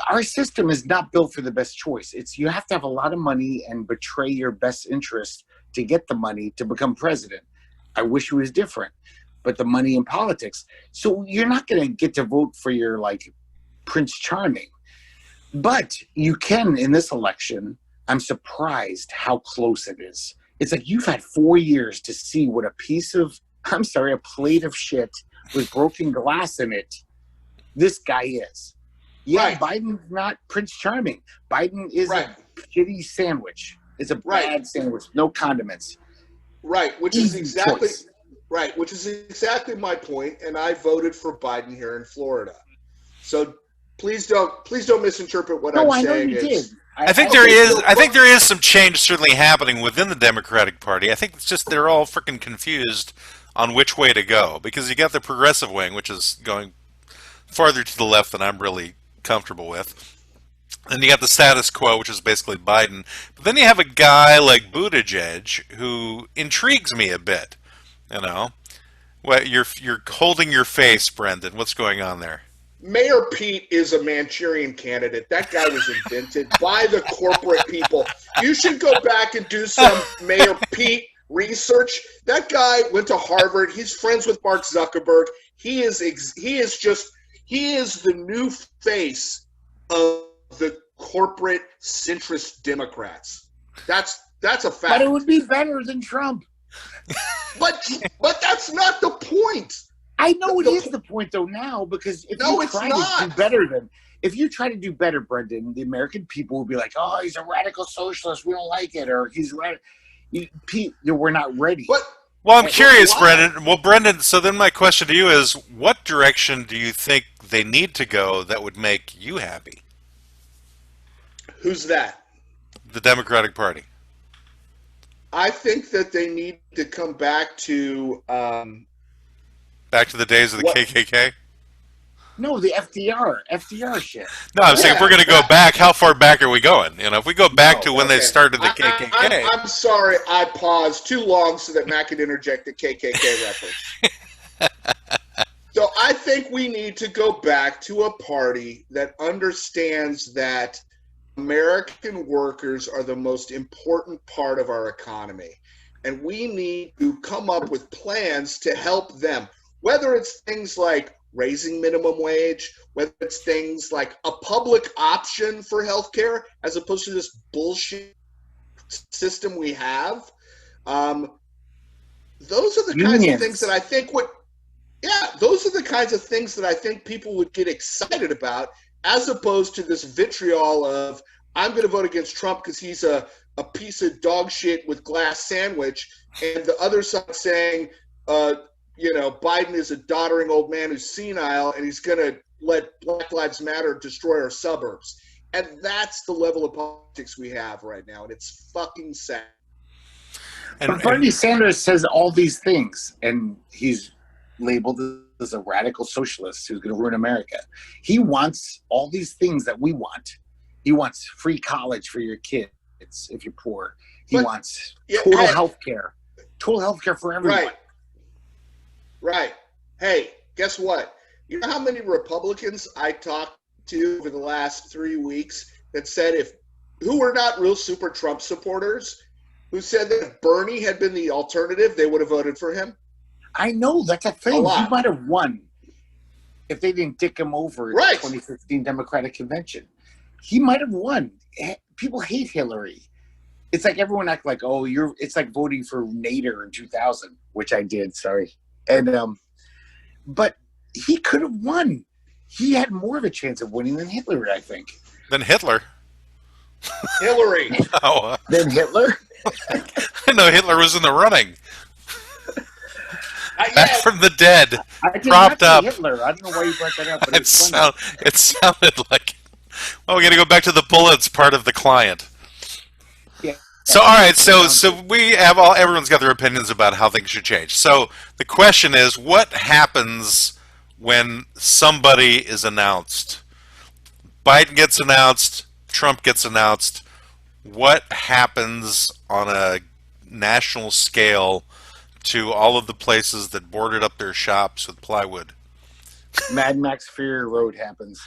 Our system is not built for the best choice. You have to have a lot of money and betray your best interest to get the money to become president. I wish it was different, but the money in politics. So you're not going to get to vote for your like Prince Charming, but you can in this election. I'm surprised how close it is. It's like you've had 4 years to see what a plate of shit with broken glass in it this guy is. Yeah, Right. Biden's not Prince Charming. Biden is Right. a shitty sandwich. It's a bad sandwich, no condiments. Right, which is Easy exactly choice. right, which is exactly my point, and I voted for Biden here in Florida. So please don't misinterpret what No, I'm I know saying. you did. I think there is some change certainly happening within the Democratic Party. I think it's just they're all freaking confused on which way to go, because you got the progressive wing, which is going farther to the left than I'm really comfortable with. And you got the status quo, which is basically Biden. But then you have a guy like Buttigieg who intrigues me a bit. You know, what you're holding your face, Brendan. What's going on there? Mayor Pete is a Manchurian candidate. That guy was invented by the corporate people. You should go back and do some Mayor Pete research. That guy went to Harvard. He's friends with Mark Zuckerberg. He is the new face of the corporate centrist Democrats. That's a fact. But it would be better than Trump. But that's not the point. I know it is the point though now, because if you try to do better Brendan, the American people will be like, "Oh, he's a radical socialist. We don't like it," or "He's Pete, we're not ready." Well, I'm curious, Brendan. Well, Brendan, so then my question to you is, what direction do you think they need to go that would make you happy? Who's that? The Democratic Party. I think that they need to come back to the days of the KKK? No, the FDR shit. No, I'm saying if we're going to go back, how far back are we going? You know, if we go back to when they started the KKK. I'm sorry, I paused too long so that Matt could interject the KKK reference. So I think we need to go back to a party that understands that American workers are the most important part of our economy. And we need to come up with plans to help them, whether it's things like raising minimum wage, whether it's things like a public option for healthcare as opposed to this bullshit system we have. Those are the kinds of things that I think those are the kinds of things that I think people would get excited about, as opposed to this vitriol of, I'm going to vote against Trump because he's a piece of dog shit with glass sandwich, and the other side saying, Biden is a doddering old man who's senile and he's going to let Black Lives Matter destroy our suburbs. And that's the level of politics we have right now, and it's fucking sad. But Bernie Sanders says all these things, and he's labeled as a radical socialist who's going to ruin America. He wants all these things that we want. He wants free college for your kids if you're poor. He wants total health care. Total health care for everyone. Right. Hey, guess what? You know how many Republicans I talked to over the last 3 weeks that said who were not real super Trump supporters, who said that if Bernie had been the alternative, they would have voted for him? I know, that's a thing. He might have won if they didn't dick him over at the 2016 Democratic Convention. He might have won. People hate Hillary. It's like everyone act like, oh, it's like voting for Nader in 2000, which I did, sorry. And but he could have won. He had more of a chance of winning than Hitler, I think. Than Hitler? Hillary. Oh. Than Hitler? I know Hitler was in the running. Back from the dead, I did propped not up. say Hitler. I don't know why you brought that up, but it sounded like. Well, we got to go back to the bullets part of the client. Yeah. So all right, so we have everyone's got their opinions about how things should change. So the question is, what happens when somebody is announced? Biden gets announced, Trump gets announced. What happens on a national scale to all of the places that boarded up their shops with plywood? Mad Max Fury Road happens.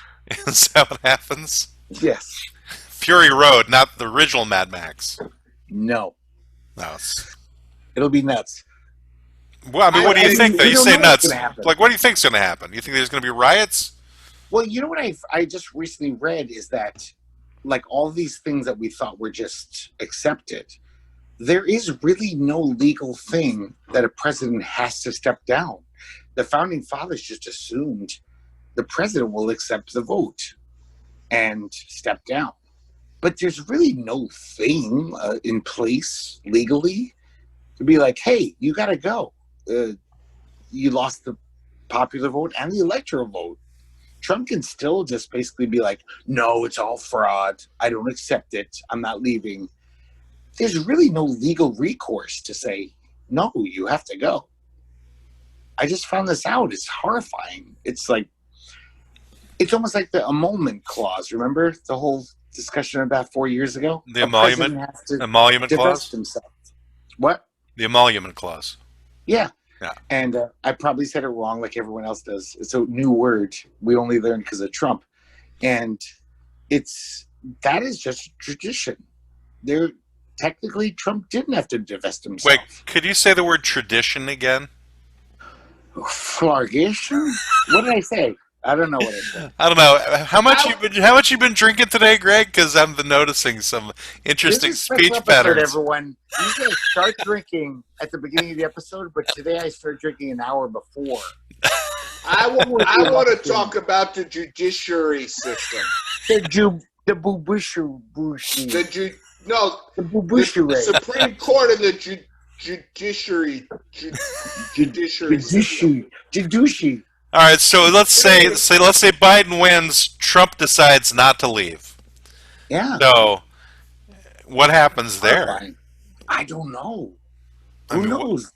Is that what happens? Yes. Fury Road, not the original Mad Max. No. No. It'll be nuts. Well, I mean, what do you think, though? You say nuts. Like, what do you think's going to happen? You think there's going to be riots? Well, you know what I just recently read is that, like, all these things that we thought were just accepted, there is really no legal thing that a president has to step down. The founding fathers just assumed the president will accept the vote and step down. But there's really no thing in place legally to be like, hey, you got to go. You lost the popular vote and the electoral vote. Trump can still just basically be like, no, it's all fraud. I don't accept it. I'm not leaving. There's really no legal recourse to say, no, you have to go. I just found this out. It's horrifying. It's like, it's almost like the emolument clause. Remember the whole discussion about 4 years ago? The emolument clause? Himself. What? The emolument clause. Yeah. Yeah. And I probably said it wrong like everyone else does. It's a new word we only learned because of Trump. And that is just tradition. Technically, Trump didn't have to divest himself. Wait, could you say the word tradition again? Flagration? What did I say? I don't know what I said. I don't know. How much you been drinking today, Greg? Because I'm noticing some interesting speech patterns. Everyone, usually I start drinking at the beginning of the episode, but today I started drinking an hour before. I want to talk about the judiciary system. The Bubushu. The Supreme Court and the judiciary. Judiciary. All right, so let's say Biden wins, Trump decides not to leave. Yeah. So what happens there? I don't know. Who knows?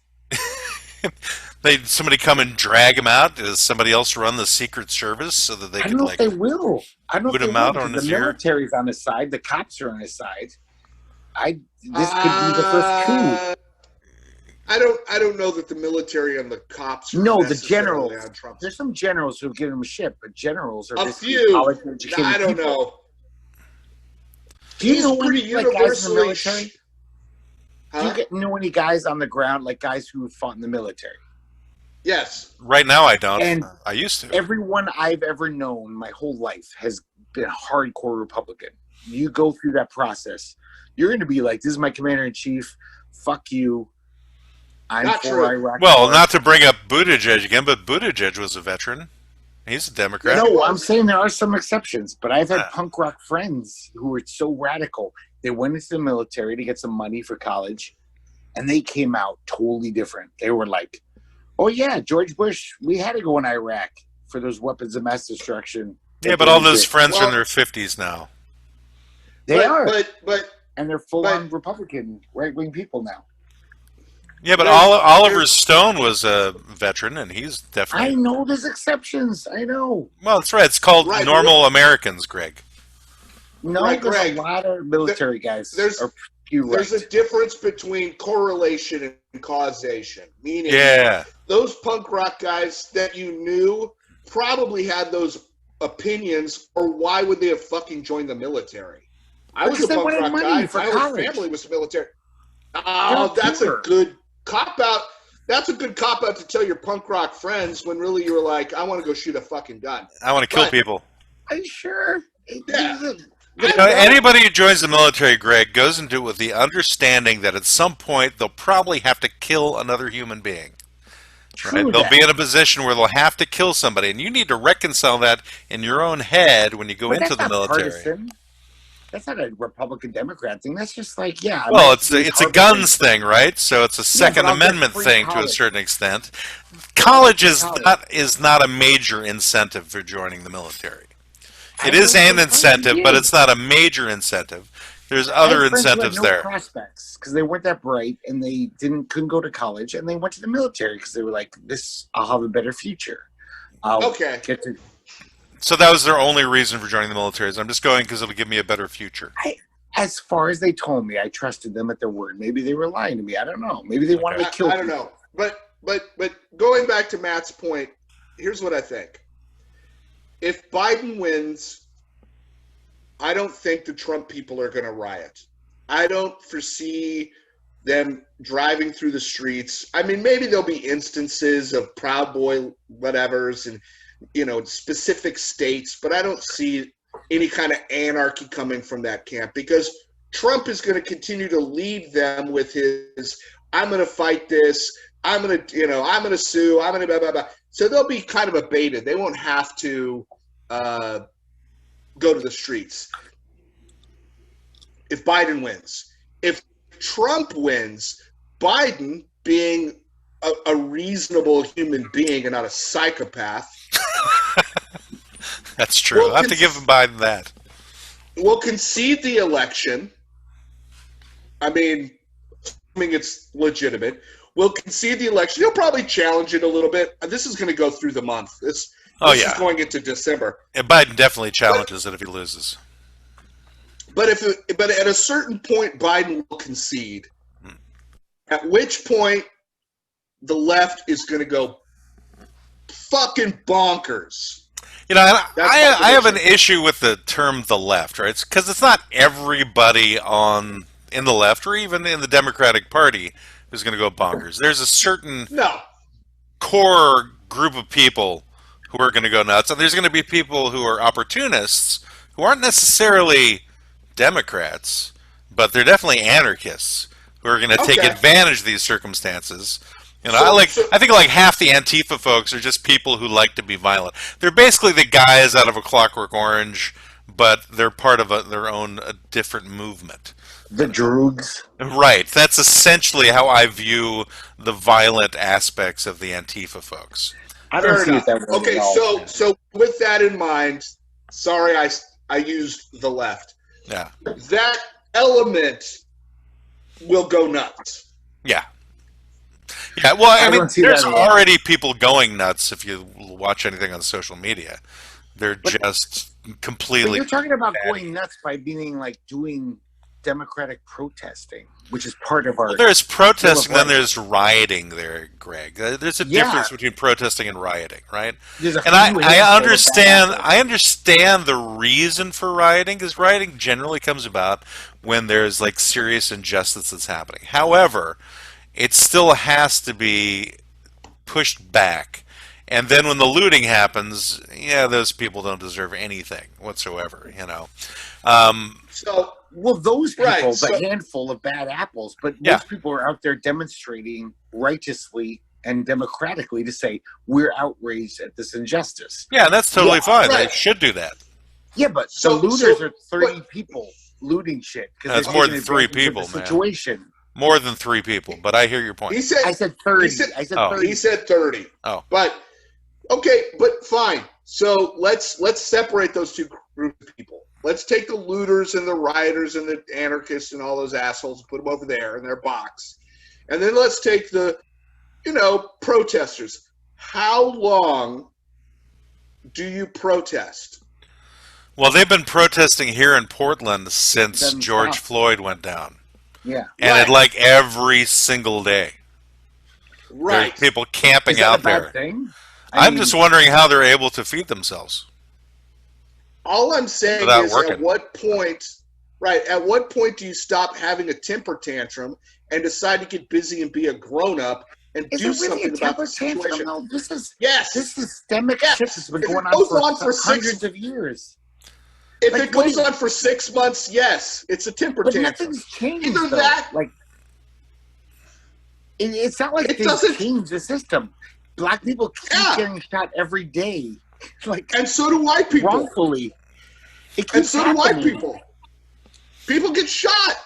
Somebody come and drag him out? Does somebody else run the Secret Service so that they I don't know if they will. I don't know put if him they out will, on his the ear? military's on his side. The cops are on his side. This could be the first coup. I don't know that the military and the cops are the generals. on Trump's. There's some generals who've given him shit, but generals are a basically few. college-educated I don't people. know. Do you know pretty any guys in the universally. military? Huh? Do you know any guys on the ground, like guys who fought in the military? Yes. Right now I don't. And I used to. Everyone I've ever known my whole life has been a hardcore Republican. You go through that process, you're going to be like, this is my commander-in-chief. Fuck you. I'm Not for true. Iraq. Well, not to bring up Buttigieg again, but Buttigieg was a veteran. He's a Democrat. No, I'm saying there are some exceptions, but I've had punk rock friends who were so radical. They went into the military to get some money for college, and they came out totally different. They were like, oh, yeah, George Bush, we had to go in Iraq for those weapons of mass destruction. Yeah, but all those friends are in their 50s now. They are, but and they're full-on Republican, right-wing people now. Yeah, but Oliver Stone was a veteran, and he's definitely. I know there's exceptions. I know. Well, that's right. It's called normal Americans, Greg. No, Right, there's Greg. a lot of military guys. There's a difference between correlation and causation. Meaning, those punk rock guys that you knew probably had those opinions, or why would they have fucking joined the military? I was a punk rock guy. My whole family was military. Oh, that's a good cop-out. That's a good cop-out to tell your punk rock friends when really you were like, I want to go shoot a fucking gun. I want to kill people. Are you sure? Yeah. Anybody who joins the military, Greg, goes into it with the understanding that at some point they'll probably have to kill another human being. Right? They'll be in a position where they'll have to kill somebody, and you need to reconcile that in your own head when you go into the military. Partisan. That's not a Republican Democrat thing. That's just like, Well, it's a guns thing, right? So it's a Second Amendment thing to a certain extent. College is not a major incentive for joining the military. It is an incentive, but it's not a major incentive. There's other incentives there. Prospects because they weren't that bright and they couldn't go to college, and they went to the military because they were like, I'll have a better future. So that was their only reason for joining the military. I'm just going because it'll give me a better future. As far as they told me, I trusted them at their word. Maybe they were lying to me. I don't know. Maybe they wanted to kill me. I don't know. But going back to Matt's point, here's what I think. If Biden wins, I don't think the Trump people are going to riot. I don't foresee them driving through the streets. I mean, maybe there'll be instances of Proud Boy whatevers and, specific states, but I don't see any kind of anarchy coming from that camp because Trump is going to continue to lead them with his, I'm going to fight this, I'm going to sue, I'm going to blah, blah, blah. So they'll be kind of abated. They won't have to go to the streets if Biden wins. If Trump wins, Biden, being a reasonable human being and not a psychopath. That's true. I'll have to give Biden that. We'll concede the election. I mean, assuming it's legitimate. We'll concede the election. He'll probably challenge it a little bit. This is going to go through the month. This is going into December. And Biden definitely challenges it if he loses. But at a certain point, Biden will concede. At which point, the left is going to go fucking bonkers. I have an issue with the term "the left," right? Because it's not everybody in the left or even in the Democratic Party who's going to go bonkers. There's a certain core group of people who are going to go nuts, and there's going to be people who are opportunists who aren't necessarily Democrats, but they're definitely anarchists who are going to take advantage of these circumstances. I think like half the Antifa folks are just people who like to be violent. They're basically the guys out of A Clockwork Orange, but they're part of their own different movement. The Droogs. Right. That's essentially how I view the violent aspects of the Antifa folks. I don't see it that way. Okay, so with that in mind, sorry I used the left. Yeah. That element will go nuts. Yeah. Yeah, well, I mean, there's already people going nuts if you watch anything on social media. They're just completely... But you're talking about going nuts by being like doing democratic protesting, which is part of our... Well, there's protesting, then there's rioting there, Greg. There's a difference between protesting and rioting, right? And I understand the reason for rioting, because rioting generally comes about when there's like serious injustice that's happening. However, it still has to be pushed back. And then when the looting happens, those people don't deserve anything whatsoever, those people, the handful of bad apples, but most people are out there demonstrating righteously and democratically to say, we're outraged at this injustice. Yeah, that's totally fine. Right. They should do that. Yeah, but the looters are 30 people looting shit. That's more than 3 people, man. Situation. More than 3 people, but I hear your point. I said 30. I said 30. He said 30. Oh. But, okay, but fine. So let's separate those two groups of people. Let's take the looters and the rioters and the anarchists and all those assholes and put them over there in their box. And then let's take the, protesters. How long do you protest? Well, they've been protesting here in Portland since Doesn't George stop. Floyd went down. Yeah. And like every single day. Right. There's people camping Is that out a bad there. thing? I'm just wondering how they're able to feed themselves. All I'm saying Without is working. at what point do you stop having a temper tantrum and decide to get busy and be a grown-up and Is do it really something a about temper the situation? tantrum? No, this Yes. systemic Yes. shit that's been If it going goes on on for for hundreds of years. If Like, it goes what- on for 6 months, yes, it's a temper But tantrum. nothing's changed. Either though. that- like, it's not like It they doesn't- changed the system. Black people keep Yeah. getting shot every day, like And so do white people. wrongfully. It keeps And so do white happening. people. People get shot.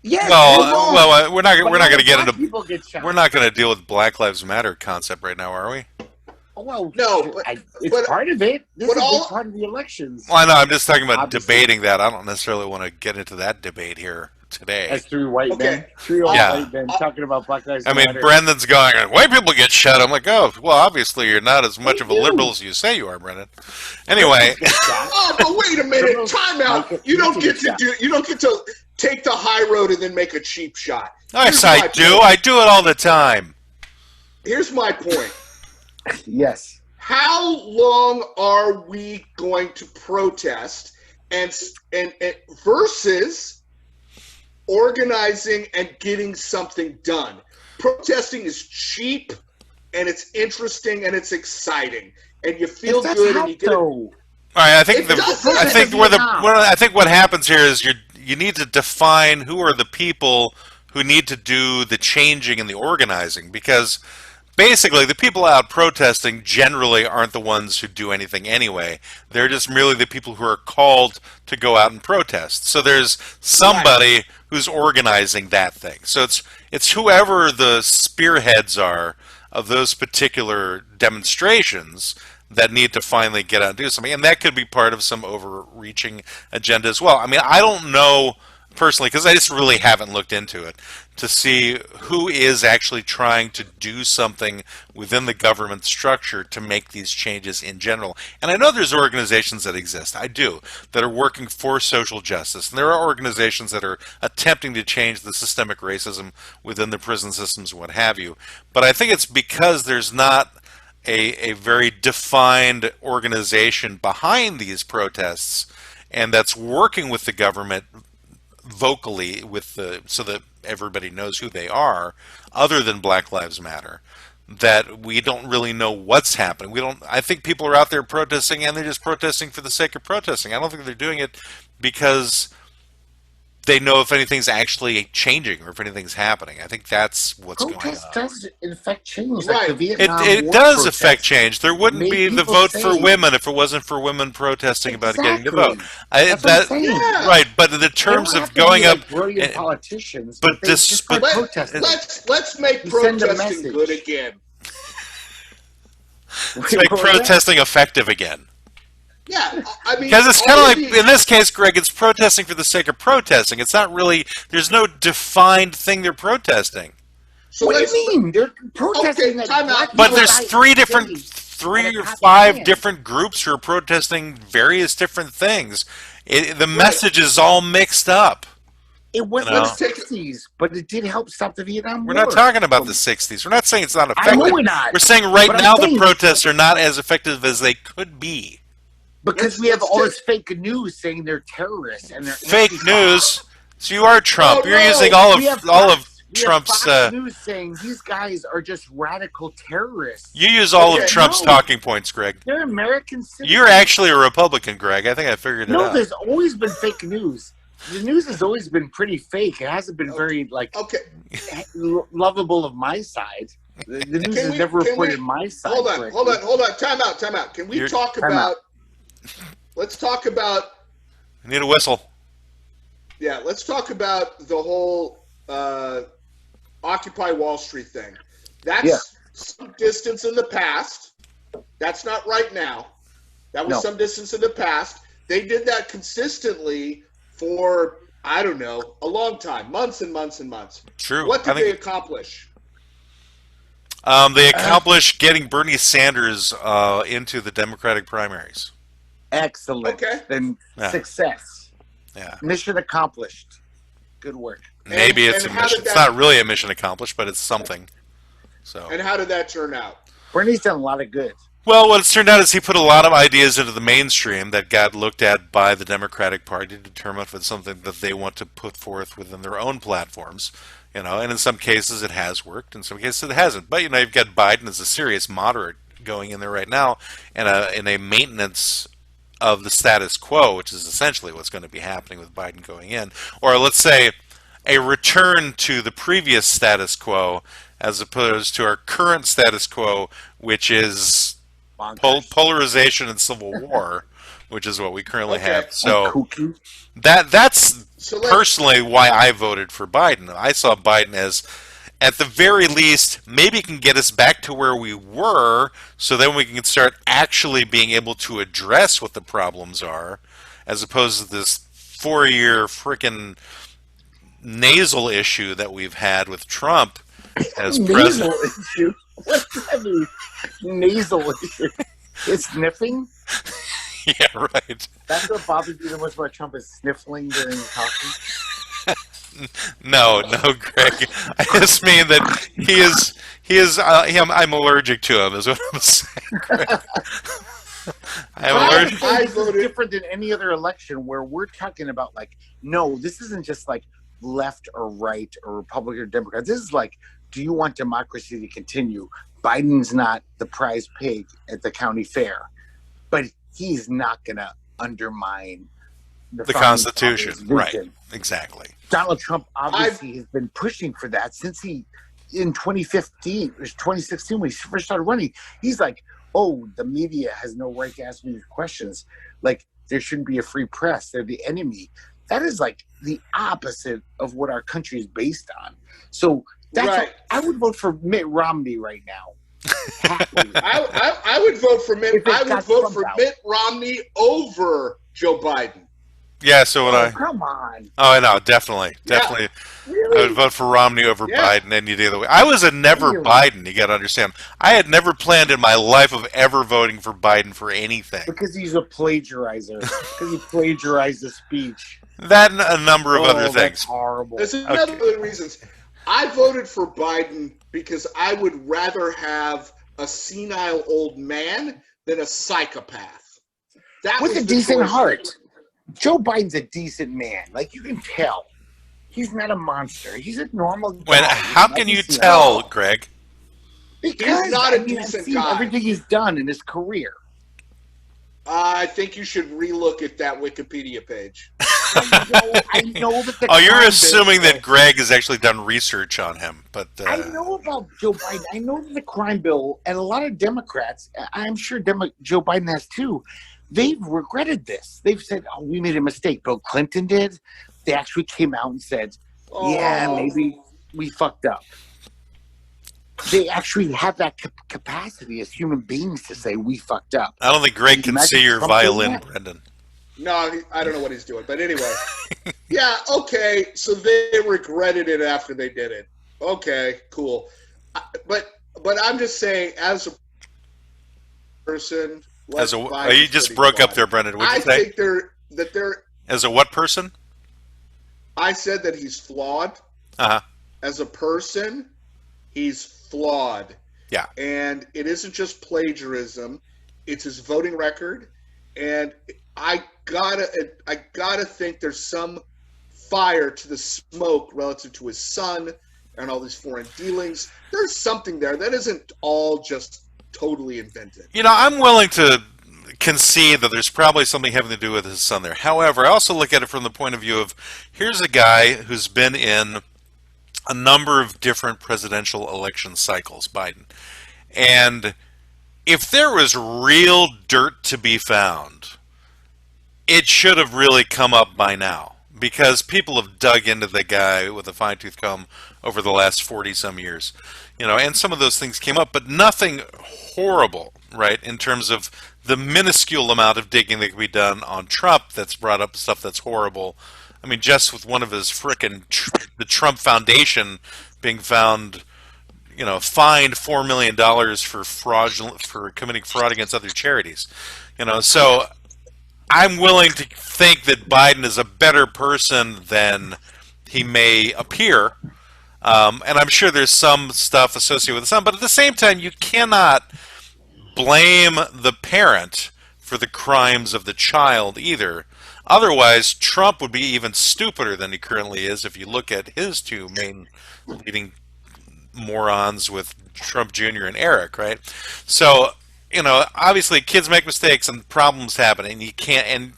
Yes, Well, we're not going to get into. people get shot. We're not going to deal with Black Lives Matter concept right now, are we? Well, No, shit, but- it's but- part of it. This but is a all- big part of the elections. Well, I know. I'm just talking about Obviously. debating that. I don't necessarily want to get into that debate here today. As three white Okay. men, three old Yeah. white men talking about Black Lives I mean, Matter. Brendan's going, white people get shot. I'm like, oh, well, obviously you're not as much They of a do. liberal as you say you are, Brendan. Anyway, Get shot. Oh, but wait a minute. Criminals Time out. make it- You don't make get it to shot. you don't get to take the high road and then make a cheap shot. yes, Here's I my do. point. I do it all the time. Here's my point. Yes. How long are we going to protest and versus organizing and getting something done? Protesting is cheap and it's interesting and it's exciting and you feel It does good and help, you get it. though. All right, I think It doesn't. I think I think what happens here is you need to define who are the people who need to do the changing and the organizing, because basically the people out protesting generally aren't the ones who do anything anyway. They're just merely the people who are called to go out and protest. So there's somebody who's organizing that thing. So it's whoever the spearheads are of those particular demonstrations that need to finally get out and do something. And that could be part of some overreaching agenda as well. I mean, I don't know personally, because I just really haven't looked into it, to see who is actually trying to do something within the government structure to make these changes in general. And I know there's organizations that exist, I do, that are working for social justice. And there are organizations that are attempting to change the systemic racism within the prison systems and what have you. But I think it's because there's not a very defined organization behind these protests, and that's working with the government vocally so that everybody knows who they are, other than Black Lives Matter, that we don't really know what's happening. I think people are out there protesting, and they're just protesting for the sake of protesting. I don't think they're doing it because they know if anything's actually changing or if anything's happening. I think that's what's going Protest on. does in fact change. Right. Like the Vietnam It War does protest affect change. There wouldn't made be the people vote for say- women if it wasn't for women protesting about getting the vote. Exactly. That's what I'm saying. Yeah. Right, but in the They terms don't of have to going be up, like brilliant eh, politicians, but they this- just start but- protesting. Let's make You send a protesting message. good again. to make protesting effective again. Yeah, I mean, Because it's kind of all like, the- in this case, Greg, it's protesting for the sake of protesting. It's not really, there's no defined thing they're protesting. So What do let's- you mean? They're protesting that time out. black But people there's die three every different, day. three And it or has to five end. different groups who are protesting various different things. The message is all mixed up. It was You know? the 60s, but it did help stop the Vietnam We're War. not talking about the 60s. We're not saying it's not I effective. know we're not. We're saying right But I'm now the saying- protests are not as effective as they could be. Because Let's- we have let's all take- this fake news saying they're terrorists and they're Fake Antifa. news. So you are Trump. Oh, You're no. using We all have of Fox- we have Trump's. Fox News saying these guys are just radical terrorists. You use all of Okay, Trump's no. talking points, Greg. They're American citizens. You're actually a Republican, Greg. I think I figured it No, out. there's always been fake news. The news has always been pretty fake. It hasn't been very Okay, lovable of my side. The news Can has we- never can we- reported my side. hold on. correctly. Time out. Can we You're- talk Time about? Let's talk about. I need a whistle. Yeah, let's talk about the whole Occupy Wall Street thing. That's Yeah. some distance in the past. That's not right now. That was No. some distance in the past. they did that consistently for, I don't know, a long time, months and months and months. True. What did they accomplish? They accomplished getting Bernie Sanders into the Democratic primaries. Excellent. Okay. Then Yeah. Success. Yeah. Mission accomplished. Good work. Maybe it's and a how mission. did It's that- not really a mission accomplished, but it's something. So. And how did that turn out? Bernie's done a lot of good. Well, what it's turned out is he put a lot of ideas into the mainstream that got looked at by the Democratic Party to determine if it's something that they want to put forth within their own platforms. And in some cases it has worked, in some cases it hasn't. But you've got Biden as a serious moderate going in there right now, and in a maintenance of the status quo, which is essentially what's going to be happening with Biden going in, or let's say a return to the previous status quo as opposed to our current status quo, which is polarization and civil war, which is what we currently have. So that's personally why I voted for Biden. I saw Biden as, at the very least, maybe it can get us back to where we were, so then we can start actually being able to address what the problems are, as opposed to this 4-year frickin' nasal issue that we've had with Trump as president. Nasal issue? What does that mean? Nasal issue? It's sniffing? Yeah, right. That's what bothers you the most about Trump, is sniffling during talking? No, Greg. I just mean that I'm allergic to him, is what I'm saying, Greg. I'm allergic. This is different than any other election where we're talking about, like, no, this isn't just like left or right or Republican or Democrat. This is like, do you want democracy to continue? Biden's not the prize pig at the county fair, but he's not going to undermine the Constitution. Right, exactly. Donald Trump obviously has been pushing for that since in 2015, it was 2016 when he first started running. He's like, oh, the media has no right to ask me these questions. Like, there shouldn't be a free press. They're the enemy. That is like the opposite of what our country is based on. So that's right. I would vote for Mitt Romney right now. I would vote for Mitt. I would vote for Mitt Romney over Joe Biden. Yeah, so would I. Come on. Oh, I know, definitely. Really? I would vote for Romney over Biden any day of the week. I was a never Biden, you got to understand. I had never planned in my life of ever voting for Biden for anything. Because he's a plagiarizer. Because he plagiarized the speech. That and a number of other things. That's horrible. There's another of the reasons. I voted for Biden because I would rather have a senile old man than a psychopath. With a decent heart. Joe Biden's a decent man. Like, you can tell. He's not a monster. He's a normal guy. How can you tell, Greg? Because he's not a decent guy. Everything he's done in his career. I think you should relook at that Wikipedia page. I know that you're assuming that Greg has actually done research on him, but I know about Joe Biden. I know that the crime bill, and a lot of Democrats, I'm sure Joe Biden has too, they've regretted this. They've said, oh, we made a mistake. Bill Clinton did. They actually came out and said, yeah, maybe we fucked up. They actually have that capacity as human beings to say we fucked up. I don't think Greg can see your violin, Brendan. No, I don't know what he's doing. But anyway, yeah, okay. So they regretted it after they did it. Okay, cool. But I'm just saying, as a person, you just broke up there, Brendan. What'd you say? I think they're as a what person? I said that he's flawed. As a person, he's flawed. Yeah. And it isn't just plagiarism; it's his voting record. And I gotta think there's some fire to the smoke relative to his son and all these foreign dealings. There's something there that isn't all just totally invented. I'm willing to concede that there's probably something having to do with his son there. However, I also look at it from the point of view of, here's a guy who's been in a number of different presidential election cycles, Biden. And if there was real dirt to be found, it should have really come up by now, because people have dug into the guy with a fine-tooth comb over the last 40-some years. And some of those things came up, but nothing horrible, right, in terms of the minuscule amount of digging that can be done on Trump that's brought up stuff that's horrible. I mean, just with one of his frickin' the Trump Foundation being found, fined $4 million for committing fraud against other charities. So I'm willing to think that Biden is a better person than he may appear. And I'm sure there's some stuff associated with some, but at the same time, you cannot blame the parent for the crimes of the child either. Otherwise, Trump would be even stupider than he currently is if you look at his two main leading morons with Trump Jr. and Eric, right? So, obviously kids make mistakes and problems happen, and you can't. And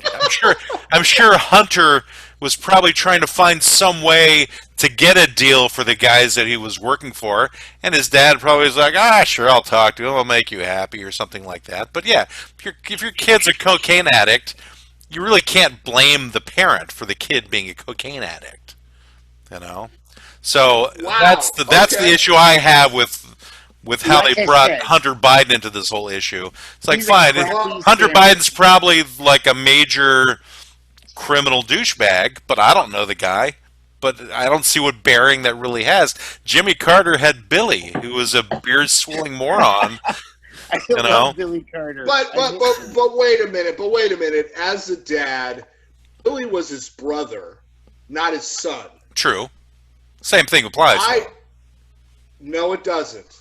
I'm sure Hunter was probably trying to find some way to get a deal for the guys that he was working for, and his dad probably was like, sure, I'll talk to him, I'll make you happy, or something like that. But yeah, if your kid's a cocaine addict, you really can't blame the parent for the kid being a cocaine addict. So Wow. that's the issue I have with how Like they I brought said, Hunter Biden into this whole issue. It's like, he's a fine, crappy Hunter stand. Biden's probably like a major criminal douchebag, but I don't know the guy. But I don't see what bearing that really has. Jimmy Carter had Billy, who was a beer-swilling moron. I love Billy Carter. But wait a minute. As a dad, Billy was his brother, not his son. True. Same thing applies. No, it doesn't.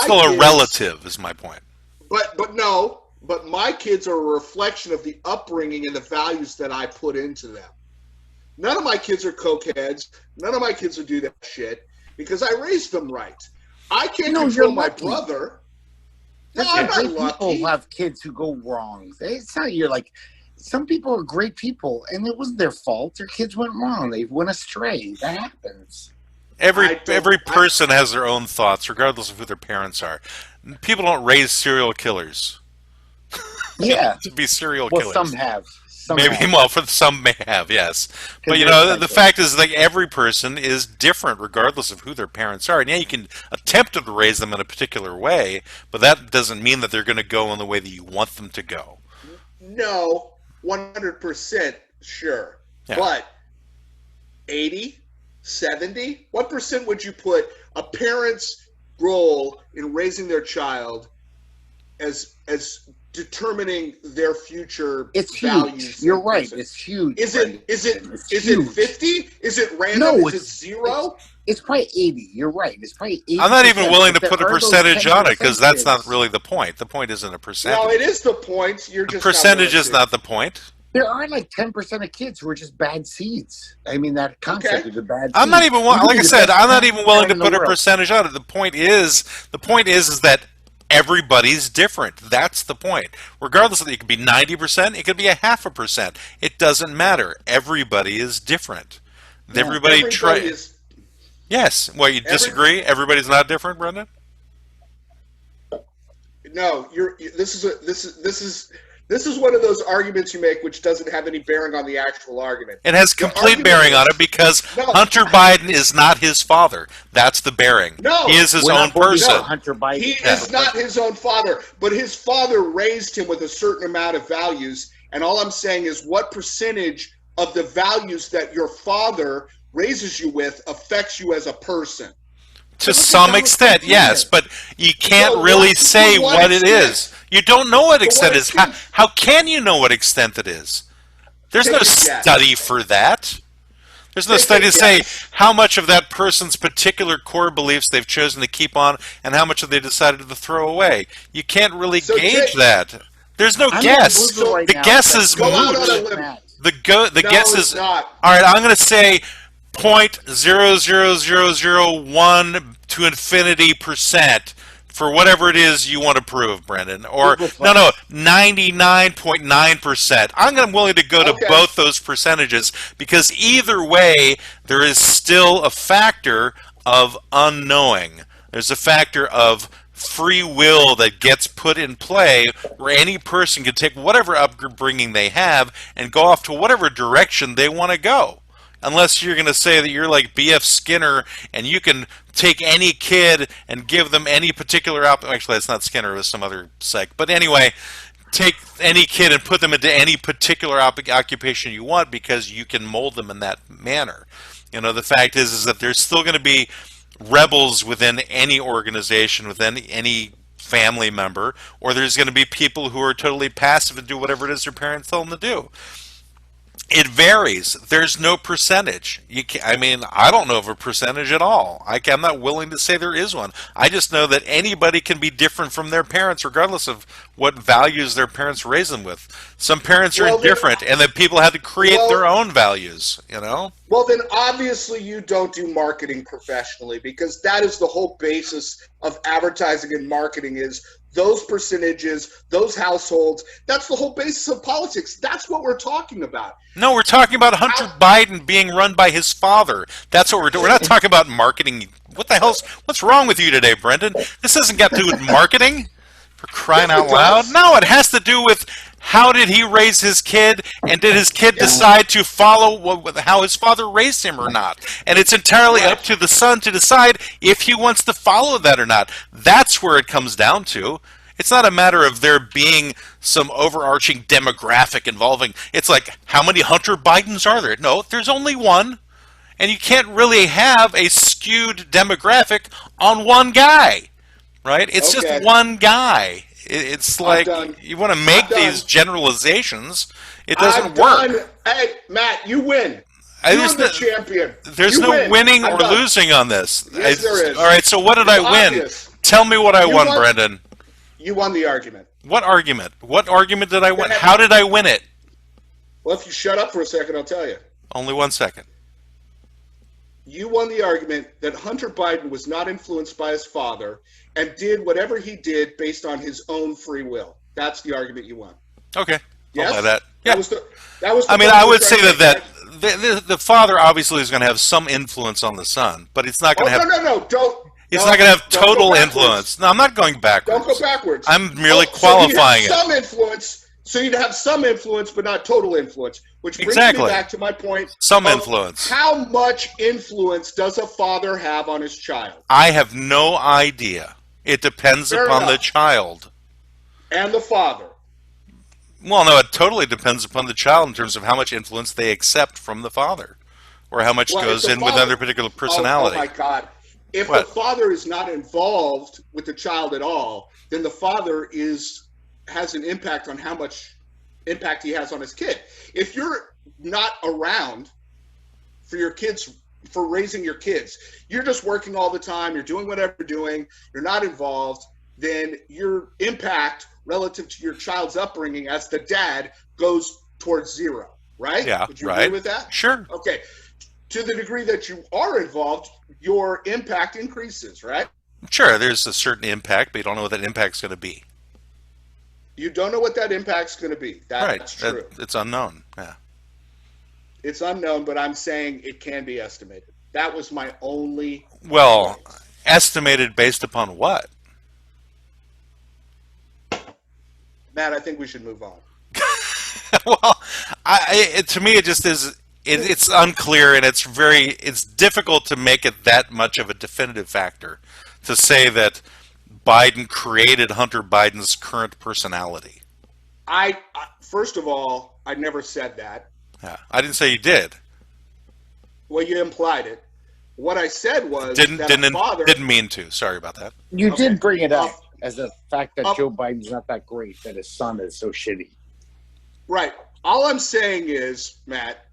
Still a relative, is my point. But my kids are a reflection of the upbringing and the values that I put into them. None of my kids are cokeheads. None of my kids will do that shit because I raised them right. I can't control my brother. No, I'm not lucky. People have kids who go wrong. It's not you're like. Some people are great people, and it wasn't their fault. Their kids went wrong. They went astray. That happens. Every person has their own thoughts, regardless of who their parents are. People don't raise serial killers. Yeah. To be serial Well, killers. some have. For some may have, yes. But the fact is that every person is different regardless of who their parents are. And yeah, you can attempt to raise them in a particular way, but that doesn't mean that they're going to go in the way that you want them to go. No, 100% sure. Yeah. But 80, 70, what percent would you put a parent's role in raising their child as determining their future It's values? huge. You're right. It's huge. Is it huge. 50? Is it random? No, is it zero? It's probably 80. You're right. It's probably 80. I'm not even willing to But put a there are those percentage on it because 10% that's not kids. really the point. The point isn't a percentage. No, it is the point. You're just Percentage not is not the point. There are like 10% of kids who are just bad seeds. I mean, that concept Okay. is a bad I'm not seed. even You can like be I the said. best I'm not even willing to in the put a world. percentage on it. The point is that everybody's different. That's the point. Regardless of it could be 90%, it could be 0.5%. It doesn't matter. Everybody is different. Yeah. Everybody is. Yes. Well, you disagree? Everybody's not different, Brendan? No, this is one of those arguments you make which doesn't have any bearing on the actual argument. It has complete bearing on it because Hunter Biden is not his father. That's the bearing. No. He is his We're own not going to person. go Hunter Biden. He is not his own father, but his father raised him with a certain amount of values. And all I'm saying is what percentage of the values that your father raises you with affects you as a person? To some extent, yes, but you can't So really what- say to what what it extent? is. You don't know what extent it is. extent? How can you know what extent it is? There's Take no a guess. study for that. There's no Take a study to say guess. how much of that person's particular core beliefs they've chosen to keep on and how much have they decided to throw away. You can't really So gauge take- that. There's no I'm guess. gonna Google right The now, guess but is Go out moot. on a limb. The No, guess it's is not. all right. I'm going to say 0.00001 to infinity percent for whatever it is you want to prove, Brendan. Or Google no, 99.9%. I'm willing to go to Okay. both those percentages because either way, there is still a factor of unknowing. There's a factor of free will that gets put in play where any person can take whatever upbringing they have and go off to whatever direction they want to go. Unless you're going to say that you're like B.F. Skinner and you can take any kid and give them any particular actually, that's not Skinner, it was some other psych. But anyway, take any kid and put them into any particular occupation you want because you can mold them in that manner. You know, the fact is that there's still going to be rebels within any organization, within any family member, or there's going to be people who are totally passive and do whatever it is their parents tell them to do. It varies. There's no percentage. I mean, I don't know of a percentage at all. I'm not willing to say there is one. I just know that anybody can be different from their parents regardless of what values their parents raise them with. Some parents are indifferent, and then people have to create their own values, you know? Well, then obviously you don't do marketing professionally, because that is the whole basis of advertising and marketing is those percentages, those households. That's the whole basis of politics. That's what we're talking about. No, we're talking about Hunter Biden being run by his father. That's what we're doing. We're not talking about marketing. What the hell's, what's wrong with you today, Brendan? This hasn't got to do with marketing, for crying out loud. No, it has to do with how did he raise his kid, and did his kid decide to follow how his father raised him or not? And it's entirely up to the son to decide if he wants to follow that or not. That's where it comes down to. It's not a matter of there being some overarching demographic involving. It's like, how many Hunter Bidens are there? No, there's only one. And you can't really have a skewed demographic on one guy, right? It's just one guy. It's like you want to make these generalizations. It doesn't work. Hey, Matt, you win. You're the champion. There's no winning or losing on this. Yes, there is. All right, so what did I win? Tell me what I won, Brendan. You won the argument. What argument? What argument did I win? How did I win it? Well, if you shut up for a second, I'll tell you. Only 1 second. You won the argument that Hunter Biden was not influenced by his father and did whatever he did based on his own free will. That's the argument you won. Okay. Yes? I'll buy that. Yeah. That was the I mean, I would say that the father obviously is going to have some influence on the son, but it's not going to have... No, don't... It's not going to have total influence. No, I'm not going backwards. Don't go backwards. I'm merely qualifying it. Some influence, so you'd have some influence, but not total influence. Which brings me back to my point. Some influence. How much influence does a father have on his child? I have no idea. It depends upon the child. And the father. Well, no, it totally depends upon the child in terms of how much influence they accept from the father, or how much goes in with their particular personality. Oh my God. If the father is not involved with the child at all, then the father has an impact on how much impact he has on his kid. If you're not around for your kids, for raising your kids, you're just working all the time, you're doing whatever you're doing, you're not involved, then your impact relative to your child's upbringing as the dad goes towards zero, right? Yeah, Would you agree with that? Sure. Okay. To the degree that you are involved, your impact increases, right? Sure, there's a certain impact, but you don't know what that impact's going to be. You don't know what that impact's going to be. That's true. It's unknown, yeah. It's unknown, but I'm saying it can be estimated. That was my only point. Estimated based upon what? Matt, I think we should move on. Well, to me, it just is... It's unclear, and it's difficult to make it that much of a definitive factor to say that Biden created Hunter Biden's current personality. First of all, I never said that. Yeah, I didn't say you did. Well, you implied it. What I said was didn't mean to. Sorry about that. You did bring it up as a fact that Joe Biden's not that great, that his son is so shitty. Right. All I'm saying is, Matt,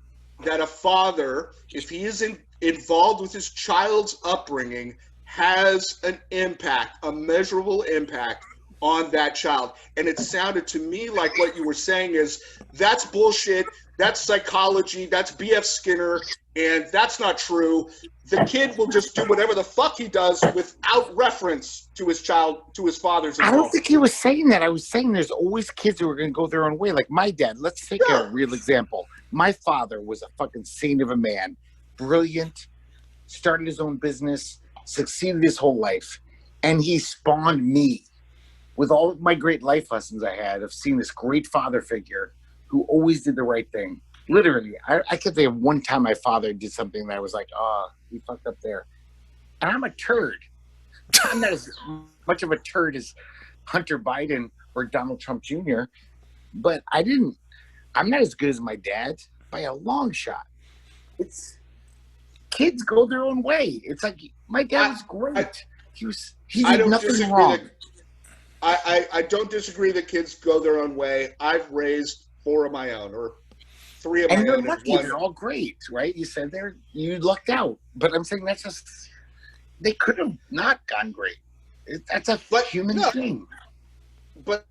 that a father, if he is involved with his child's upbringing, has an impact, a measurable impact on that child. And it sounded to me like what you were saying is, that's bullshit, that's psychology, that's B.F. Skinner, and that's not true. The kid will just do whatever the fuck he does without reference to his child, to his father's involvement. I don't think he was saying that. I was saying there's always kids who are going to go their own way. Like my dad. Let's take a real example. My father was a fucking saint of a man. Brilliant. Started his own business. Succeeded his whole life. And he spawned me with all of my great life lessons I had of seeing this great father figure who always did the right thing. Literally, I could think of one time my father did something that I was like, oh, he fucked up there. And I'm a turd. I'm not as much of a turd as Hunter Biden or Donald Trump Jr., but I'm not as good as my dad by a long shot. It's kids go their own way. It's like my dad was great. He did nothing wrong. I don't disagree that kids go their own way. I've raised 4 of my own, or 3 of my And they're own. lucky. They're all great, right? You said you lucked out. But I'm saying that's just, they could have not gone great. That's a human thing. But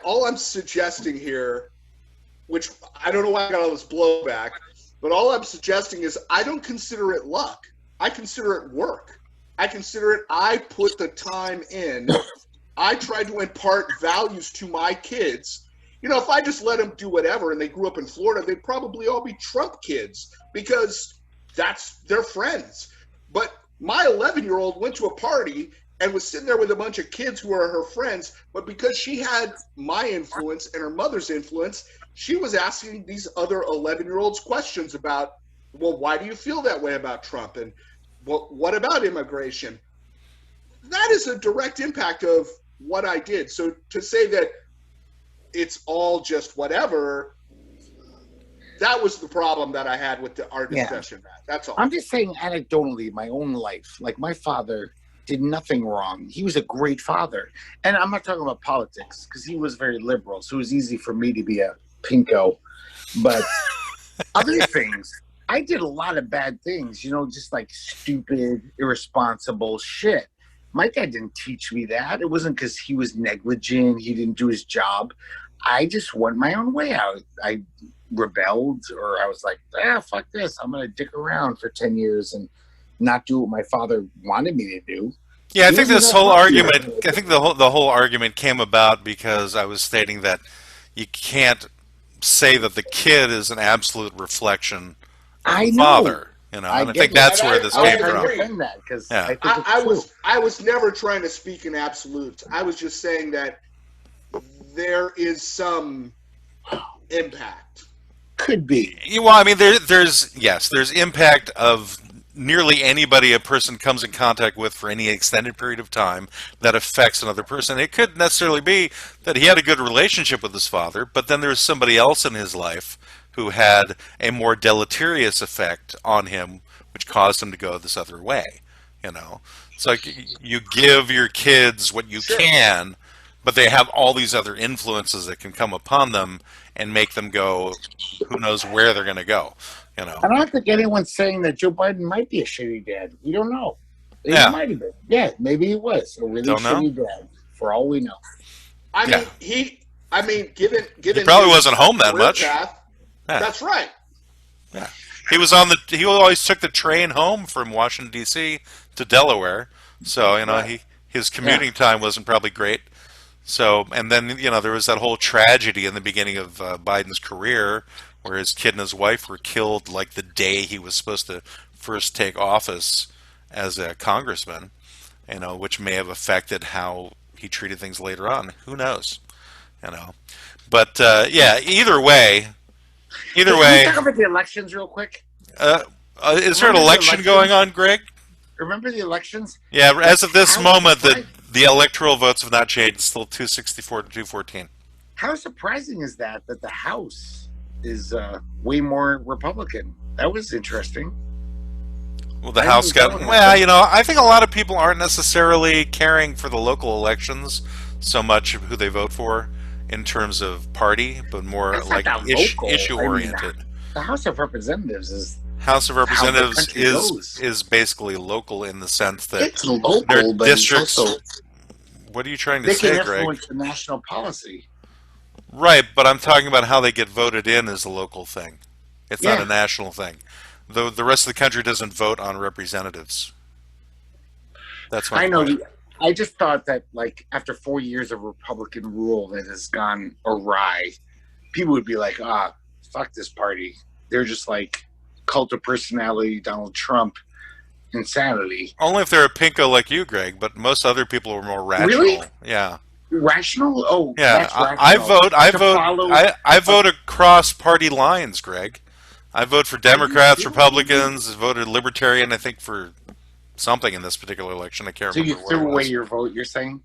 all I'm suggesting here, which I don't know why I got all this blowback, but all I'm suggesting is I don't consider it luck. I consider it work. I consider it, I put the time in. I tried to impart values to my kids. You know, if I just let them do whatever and they grew up in Florida, they'd probably all be Trump kids because that's their friends. But my 11-year-old went to a party and was sitting there with a bunch of kids who are her friends, but because she had my influence and her mother's influence, she was asking these other 11-year-olds questions about, well, why do you feel that way about Trump? And what about immigration? That is a direct impact of what I did. So to say that it's all just whatever, that was the problem that I had with our discussion. Yeah. That's all. I'm just saying anecdotally, my own life, like my father did nothing wrong. He was a great father. And I'm not talking about politics because he was very liberal. So it was easy for me to be a pinko. But other things, I did a lot of bad things, you know, just like stupid, irresponsible shit. My dad didn't teach me that. It wasn't because he was negligent. He didn't do his job. I just went my own way out. I rebelled, or I was like, fuck this. I'm going to dick around for 10 years and not do what my father wanted me to do. Yeah, I think this whole argument, I think the whole argument came about because I was stating that you can't say that the kid is an absolute reflection of the father. You know, and I think that's where this came from. I was never trying to speak in absolutes. I was just saying that there is some impact. Could be. Well, I mean, there's impact of nearly anybody a person comes in contact with for any extended period of time that affects another person. It could necessarily be that he had a good relationship with his father, but then there was somebody else in his life who had a more deleterious effect on him, which caused him to go this other way. You know, it's like you give your kids what you can, but they have all these other influences that can come upon them and make them go, who knows where they're going to go. You know, I don't think anyone's saying that Joe Biden might be a shitty dad. We don't know. He might have been. Yeah, maybe he was a really shitty dad. For all we know. I mean, given he probably wasn't home that much. Path, that's right. Yeah, he always took the train home from Washington D.C. to Delaware, so you know his commuting time wasn't probably great. So, and then you know there was that whole tragedy in the beginning of Biden's career, where his kid and his wife were killed like the day he was supposed to first take office as a congressman. You know, which may have affected how he treated things later on. Who knows? You know, but either way. Can we talk about the elections real quick? Is there an election going on, Greg? Remember the elections? Yeah, as of this moment, the electoral votes have not changed. It's still 264 to 214. How surprising is that the House is way more Republican? That was interesting. Well, the House got... Well, you know, I think a lot of people aren't necessarily caring for the local elections so much of who they vote for in terms of party, but more like issue-oriented. I mean, the House of Representatives is... House of Representatives is basically local in the sense that it's local, but districts. It's also, what are you trying to say, Greg? They can influence the national policy. Right, but I'm talking about how they get voted in as a local thing. It's not a national thing. The rest of the country doesn't vote on representatives. That's my point. I just thought that, like, after 4 years of Republican rule that has gone awry, people would be like, fuck this party. They're just like cult of personality, Donald Trump insanity. Only if they're a pinko like you, Greg, but most other people are more rational. Really? Yeah. Rational? Oh, Yeah, that's rational. To follow. I vote across party lines, Greg. I vote for Are you Democrats, serious? Republicans, voted Libertarian, I think, for something in this particular election. I can't So you remember what it threw away was. your vote, you're saying?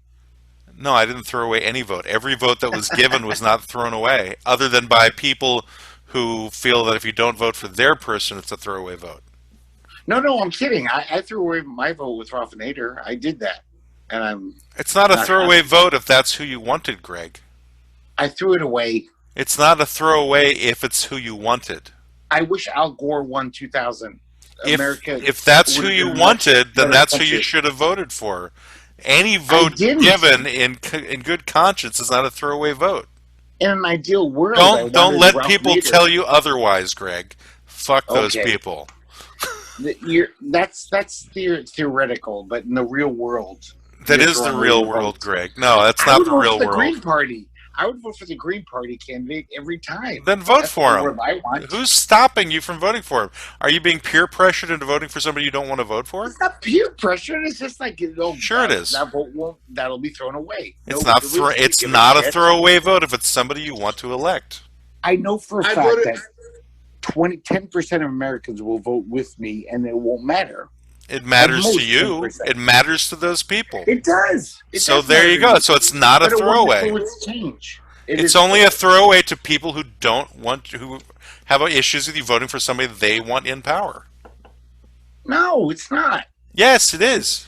No, I didn't throw away any vote. Every vote that was given was not thrown away, other than by people who feel that if you don't vote for their person, it's a throwaway vote. No, I'm kidding. I threw away my vote with Raffinator. I did that. And I'm It's not a not throwaway happy. vote if that's who you wanted, Greg. I threw it away. It's not a throwaway if it's who you wanted. I wish Al Gore won 2000. America If that's who would have you been a much wanted, then better that's who you country. should have voted for. Any vote didn't. given in good conscience is not a throwaway vote. In an ideal world, I Don't wanted let Ralph people Nader. tell you otherwise, Greg. Fuck those Okay. people. That's theoretical, but in the real world, That you're is the throwing away real your world, vote. Greg. No, that's I not would the vote real for the world. Green Party. I would vote for the Green Party candidate every time. Then vote That's for the him. world I want. Who's stopping you from voting for him? Are you being peer pressured into voting for somebody you don't want to vote for? It's not peer pressure. It's just like Sure it is. That vote won't. That'll be thrown away. It's Nobody not. will It's give not a shit. throwaway vote if it's somebody you want to elect. I know for a I fact voted- that 10% of Americans will vote with me, and it won't matter. It matters most to you. 10%. It matters to those people. It does. It So does there matter you to go. me. So it's not a But it won't throwaway. influence change. It's only a throwaway to people who don't want who have issues with you voting for somebody they want in power. No, it's not. Yes, it is.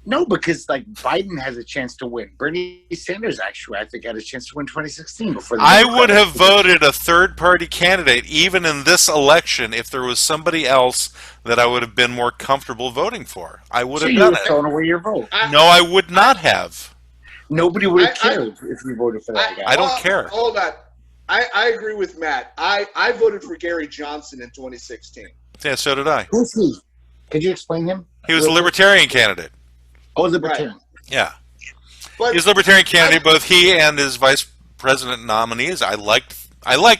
No, because like Biden has a chance to win. Bernie Sanders actually, I think, had a chance to win 2016 before. I would have voted a third-party candidate even in this election if there was somebody else that I would have been more comfortable voting for. I would So have you done would have it. thrown away your vote. No, I would not have. Nobody would have I- cared if you voted for that guy. I don't care. Hold on. I agree with Matt. I voted for Gary Johnson in 2016. Yeah, so did I. Who's he? Could you explain him? He was a libertarian candidate. Oh, libertarian. Yeah. But He's a libertarian candidate, both he and his vice president nominees. I liked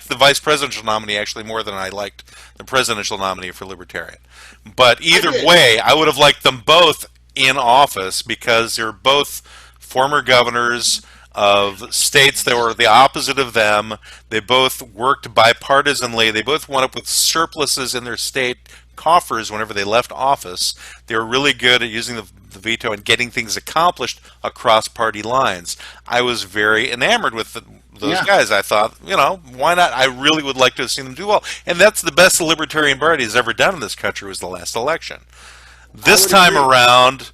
the vice presidential nominee actually more than I liked the presidential nominee for libertarian. But either did. way, I would have liked them both in office because they're both former governors of states that were the opposite of them. They both worked bipartisanly. They both wound up with surpluses in their state coffers whenever they left office. They were really good at using the veto and getting things accomplished across party lines. I was very enamored with those Yeah. guys. I thought, why not? I really would like to have seen them do well. And that's the best the Libertarian Party has ever done in this country was the last election. This would time agree. around,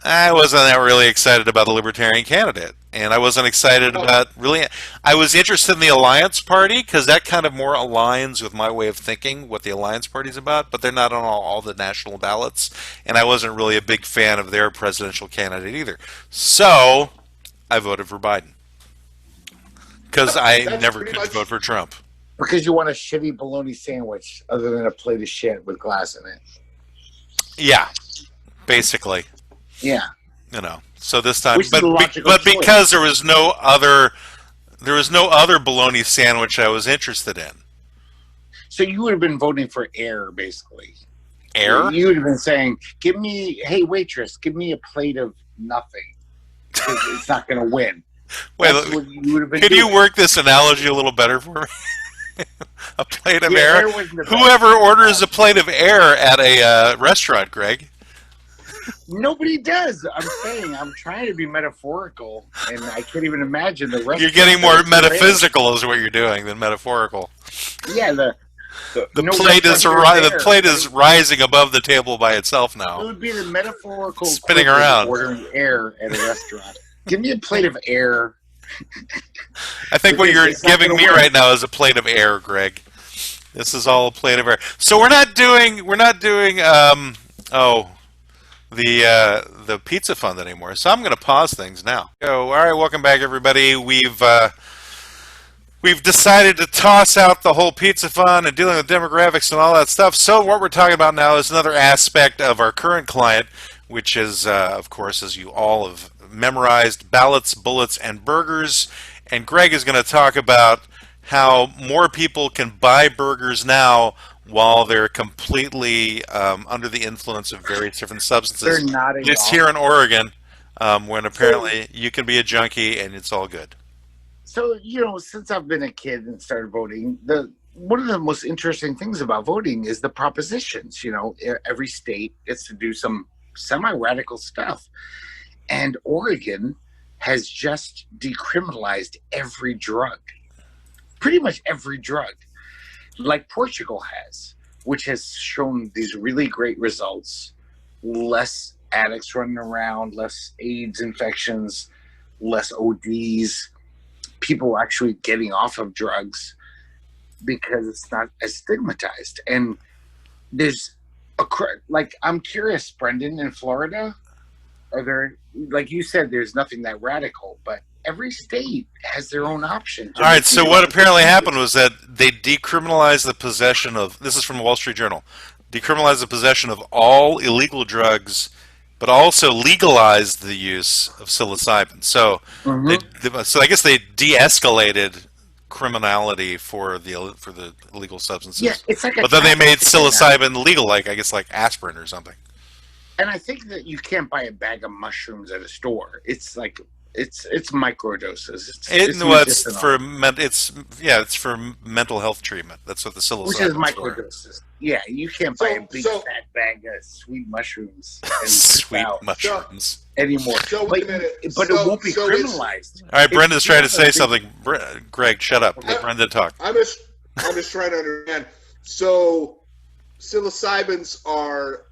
I wasn't that really excited about the Libertarian candidate. And I wasn't excited about really. I was interested in the Alliance Party because that kind of more aligns with my way of thinking what the Alliance Party's about, but they're not on all the national ballots. And I wasn't really a big fan of their presidential candidate either. So I voted for Biden because I That's never pretty could much- vote for Trump. Because you want a shitty bologna sandwich other than a plate of shit with glass in it. Yeah, basically. Yeah. So this time, Which is the logical but choice. because there was no other bologna sandwich I was interested in. So you would have been voting for air, basically. Air? You would have been saying, hey, waitress, give me a plate of nothing. 'Cause it's not going to win. Wait, That's what you would have been could you doing. work this analogy a little better for me? A plate of Yeah, air? wasn't the best. Whoever orders a plate of air at a restaurant, Greg? Nobody does. I'm saying, I'm trying to be metaphorical, and I can't even imagine the rest. You're getting more metaphysical is what you're doing than metaphorical. Yeah, the plate is rising above the table by itself It now. would be the metaphorical Spinning equivalent of around. ordering air at a restaurant. Give me a plate of air. I think what you're It's not giving gonna me work. right now is a plate of air, Greg. This is all a plate of air. So we're not doing the pizza fund anymore. So I'm going to pause things now. All right, welcome back, everybody. We've decided to toss out the whole pizza fund and dealing with demographics and all that stuff. So what we're talking about now is another aspect of our current client, which is, of course, as you all have memorized, ballots, bullets, and burgers. And Greg is going to talk about how more people can buy burgers now while they're completely under the influence of various different substances. They're nodding It's off. here in Oregon. when apparently you can be a junkie and it's all good. So, since I've been a kid and started voting, one of the most interesting things about voting is the propositions. Every state gets to do some semi-radical stuff. And Oregon has just decriminalized every drug, pretty much every drug, like Portugal has, which has shown these really great results. Less addicts running around, less AIDS infections, less ODs, people actually getting off of drugs because it's not as stigmatized. And there's I'm curious, Brendan, in Florida, are there, like you said, there's nothing that radical, but every state has their own option. All right, so what apparently happened was that they decriminalized the possession of, this is from the Wall Street Journal, decriminalized the possession of all illegal drugs, but also legalized the use of psilocybin. So, so I guess they de-escalated criminality for the illegal substances. Yeah, it's like but then they made psilocybin legal, like aspirin or something. And I think that you can't buy a bag of mushrooms at a store. It's like it's microdoses. It's for mental health treatment. That's what the psilocybin which is microdoses. Yeah, you can't buy a big fat bag of sweet mushrooms and sweet mushrooms anymore. But it won't be criminalized. All right, Brenda's trying to say something. Greg, shut up. Let Brenda talk. I'm just trying to understand. So psilocybins are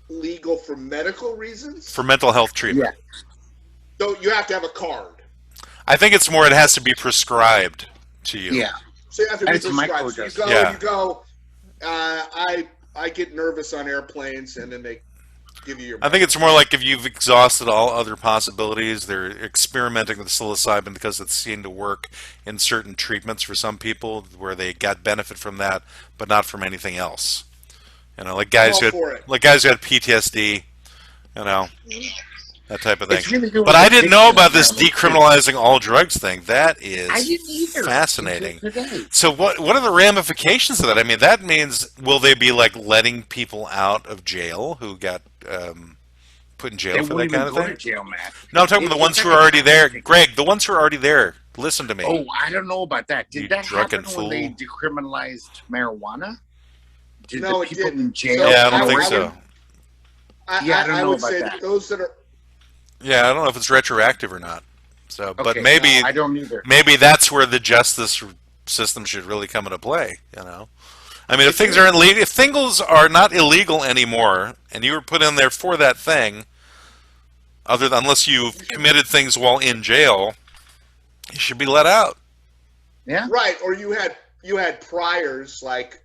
legal for medical reasons? For mental health treatment. Yeah. So you have to have a card. I think it's more it has to be prescribed to you. Yeah. So you have to be prescribed. So you go, I get nervous on airplanes, and then they give you your... I think it's more like if you've exhausted all other possibilities, they're experimenting with psilocybin because it's seen to work in certain treatments for some people where they got benefit from that, but not from anything else. Like guys who had PTSD, that type of thing. Really good, but I didn't know about this decriminalizing all drugs thing. That is fascinating. So what are the ramifications of that? I mean, that means, will they be like letting people out of jail who got put in jail for that kind of thing? Jail, Matt. No, I'm talking about the ones who are already there. Greg, the ones who are already there. Listen to me. Oh, I don't know about that. Did that happen when they decriminalized marijuana? No, it didn't. In jail? Yeah, I don't think so. I would say that those that are... Yeah, I don't know if it's retroactive or not. So, okay, but maybe I don't either. Maybe that's where the justice system should really come into play. I mean, if things are not illegal anymore, and you were put in there for that thing, unless you've committed things while in jail, you should be let out. Yeah, right. Or you had priors like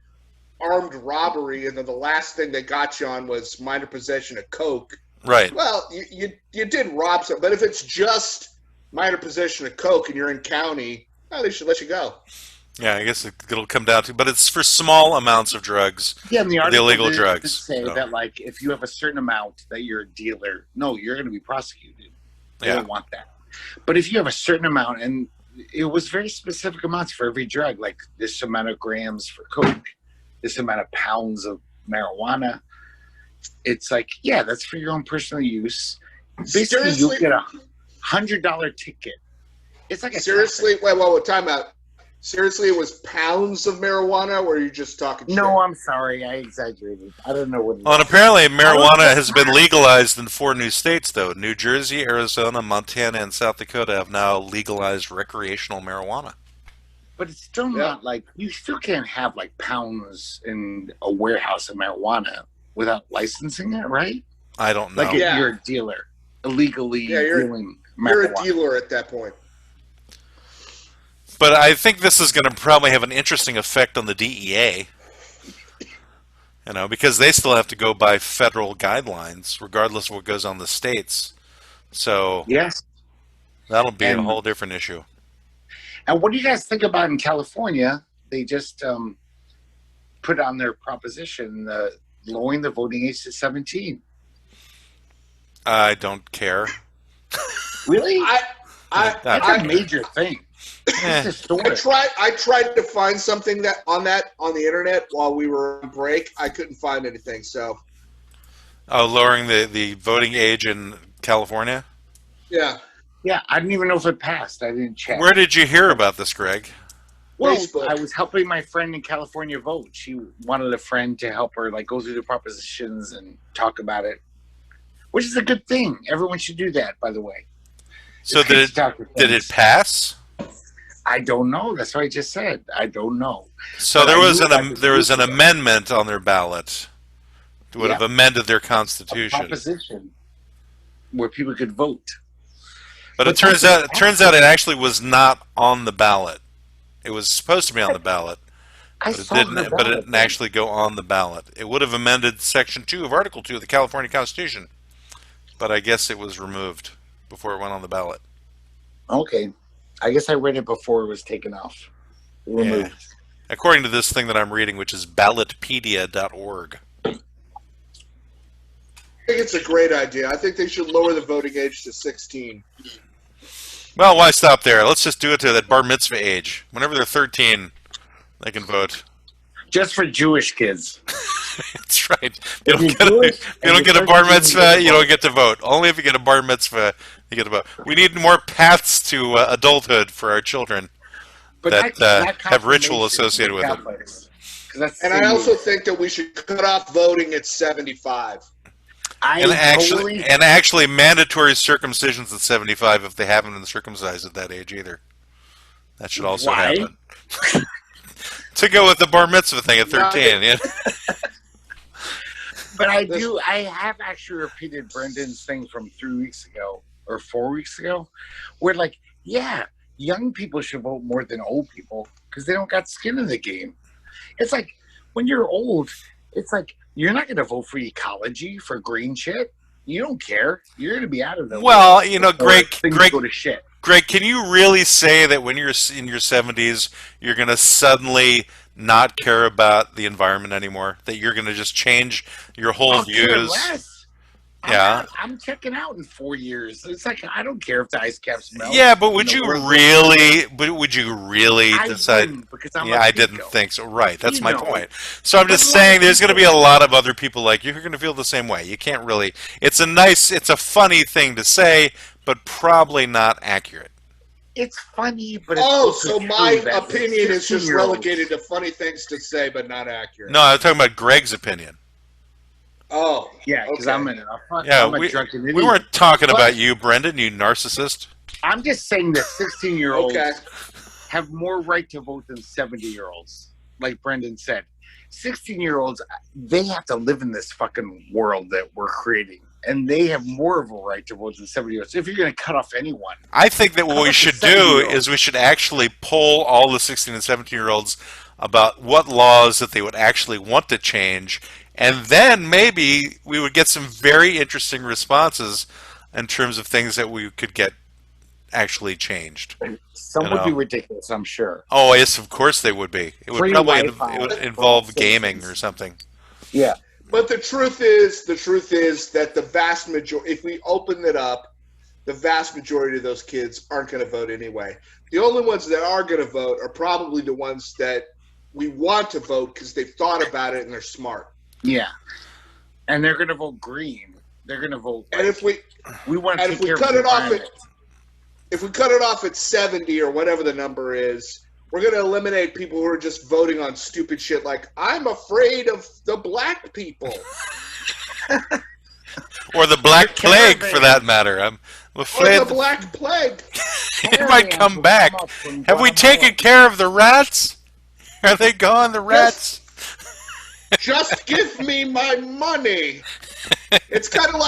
armed robbery, and then the last thing they got you on was minor possession of coke. Right. Well, you did rob some, but if it's just minor possession of coke and you're in county, they should let you go. Yeah, I guess it'll come down to, but it's for small amounts of drugs. Yeah, and the illegal drugs. Say that like if you have a certain amount that you're a dealer, no, you're going to be prosecuted. They don't want that. But if you have a certain amount, and it was very specific amounts for every drug, like this amount of grams for coke, this amount of pounds of marijuana. It's like, yeah, that's for your own personal use. Basically, you get $100 ticket. It's like seriously. Wait, time out. Seriously, it was pounds of marijuana, or are you just talking shit? No, I'm sorry, I exaggerated. I don't know what. Well, and apparently, marijuana has been legalized in 4 new states, though. New Jersey, Arizona, Montana, and South Dakota have now legalized recreational marijuana. But it's still not like you still can't have like pounds in a warehouse of marijuana without licensing it, right? I don't know. Like you're a dealer, illegally dealing marijuana. You're a dealer at that point. But I think this is going to probably have an interesting effect on the DEA, because they still have to go by federal guidelines, regardless of what goes on in the states. So yes, that'll be a whole different issue. And what do you guys think about in California? They just put on their proposition lowering the voting age to 17. I don't care. Really? That's a major thing. I tried to find something on the internet while we were on break. I couldn't find anything. So, lowering the voting age in California? Yeah. Yeah, I didn't even know if it passed. I didn't check. Where did you hear about this, Greg? Well, Facebook. I was helping my friend in California vote. She wanted a friend to help her, like, go through the propositions and talk about it, which is a good thing. Everyone should do that, by the way. So It's good to talk to did it friends. pass? I don't know. That's what I just said. I don't know. So But there I was knew about there was this an amendment on their ballot that would have Yeah. amended their A constitution. proposition where people could vote. But it But turns that's- out it actually was not on the ballot. It was supposed to be on the ballot, I but it saw didn't. her But it ballot didn't actually go on the ballot. It would have amended Section 2 of Article 2 of the California Constitution, but I guess it was removed before it went on the ballot. Okay. I guess I read it before it was taken off. Removed. According to this thing that I'm reading, which is ballotpedia.org. I think it's a great idea. I think they should lower the voting age to 16. Well, why stop there? Let's just do it to that bar mitzvah age. Whenever they're 13, they can vote. Just for Jewish kids. That's right. You If don't you're get Jewish you and don't you're get a bar 13, mitzvah, you vote. don't get to vote. Only if you get a bar mitzvah, you get to vote. We need more paths to adulthood for our children that have ritual confirmation associated with it. Catholics, 'cause that's And I also think that we should cut off voting at 75. And actually mandatory circumcisions at 75 if they haven't been circumcised at that age either. That should also Why? happen. To go with the bar mitzvah thing at 13. Yeah. But I have actually repeated Brendan's thing from 3 weeks ago or 4 weeks ago, where, like, yeah, young people should vote more than old people because they don't got skin in the game. It's like when you're old, it's like you're not going to vote for ecology, for green shit. You don't care. You're going to be out of the Well, way you know, before things Greg, go to shit. Greg, can you really say that when you're in your 70s, you're going to suddenly not care about the environment anymore? That you're going to just change your whole I'll care views? less. Yeah. I'm checking out in 4 years. It's like I don't care if the ice caps melt. Yeah, but would The you world- really I decide? wouldn't, because I'm Yeah, a I didn't pinko. think so. Right, that's You my know. point. So I'm just But a lot saying of there's going to be people- a lot of other people like you who are going to feel the same way. You can't really. It's a funny thing to say, but probably not accurate. It's funny, but it's Oh, also so my true that opinion is just 16-year-olds relegated to funny things to say, but not accurate. No, I'm talking about Greg's opinion. Oh, Yeah, because okay. I'm Yeah, a drunken idiot. we weren't talking But- about you, Brendan, you narcissist. I'm just saying that 16-year-olds Okay. have more right to vote than 70-year-olds. Like Brendan said, 16-year-olds, they have to live in this fucking world that we're creating, and they have more of a right to vote than 70-year-olds. If you're going to cut off anyone, I think that what How we about should the do 70-year-olds? is we should actually poll all the 16 and 17-year-olds about what laws that they would actually want to change, and then maybe we would get some very interesting responses in terms of things that we could get actually changed. some You would be know. ridiculous, I'm sure. Oh, yes, of course they would be. It would Free probably Wi-Fi it would for involve all gaming citizens. or something. Yeah. But the truth is that the vast majority, if we open it up, the vast majority of those kids aren't going to vote anyway. The only ones that are going to vote are probably the ones that we want to vote because they've thought about it and they're smart. Yeah. And they're going to vote green. They're going to vote. And if we we want to and take if we care cut of the it off environment. if we cut it off at 70 or whatever the number is, we're going to eliminate people who are just voting on stupid shit like I'm afraid of the black people. Or the Black The Plague, caravan. for that matter. I'm Or afraid the black plague. it might come back. Have we taken care of the rats? Are they gone, the rats? Just give me my money. It's kind of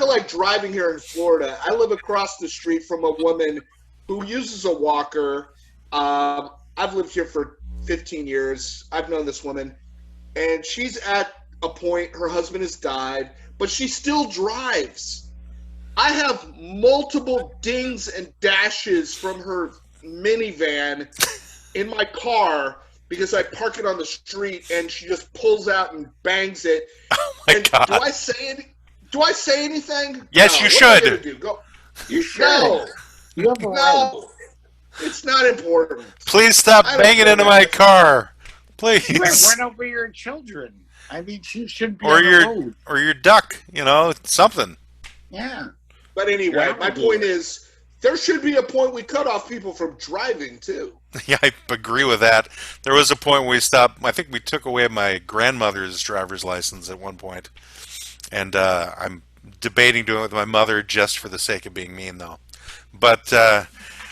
like driving here in Florida. I live across the street from a woman who uses a walker. I've lived here for 15 years. I've known this woman, and she's at a point. Her husband has died, but she still drives. I have multiple dings and dashes from her minivan in my car because I park it on the street, and she just pulls out and bangs it. My And God. do I say anything? Yes, No. you What am I should. gonna do? Go. You should. No, You have a right. no, it's not important. Please stop I don't banging care into about my it. car. You might Please. run over your children. I mean, she should be Or on the your road. or your duck, something. Yeah. But anyway, my point is, there should be a point we cut off people from driving too. Yeah, I agree with that. There was a point where we stopped. I think we took away my grandmother's driver's license at one point, and I'm debating doing it with my mother just for the sake of being mean, though. But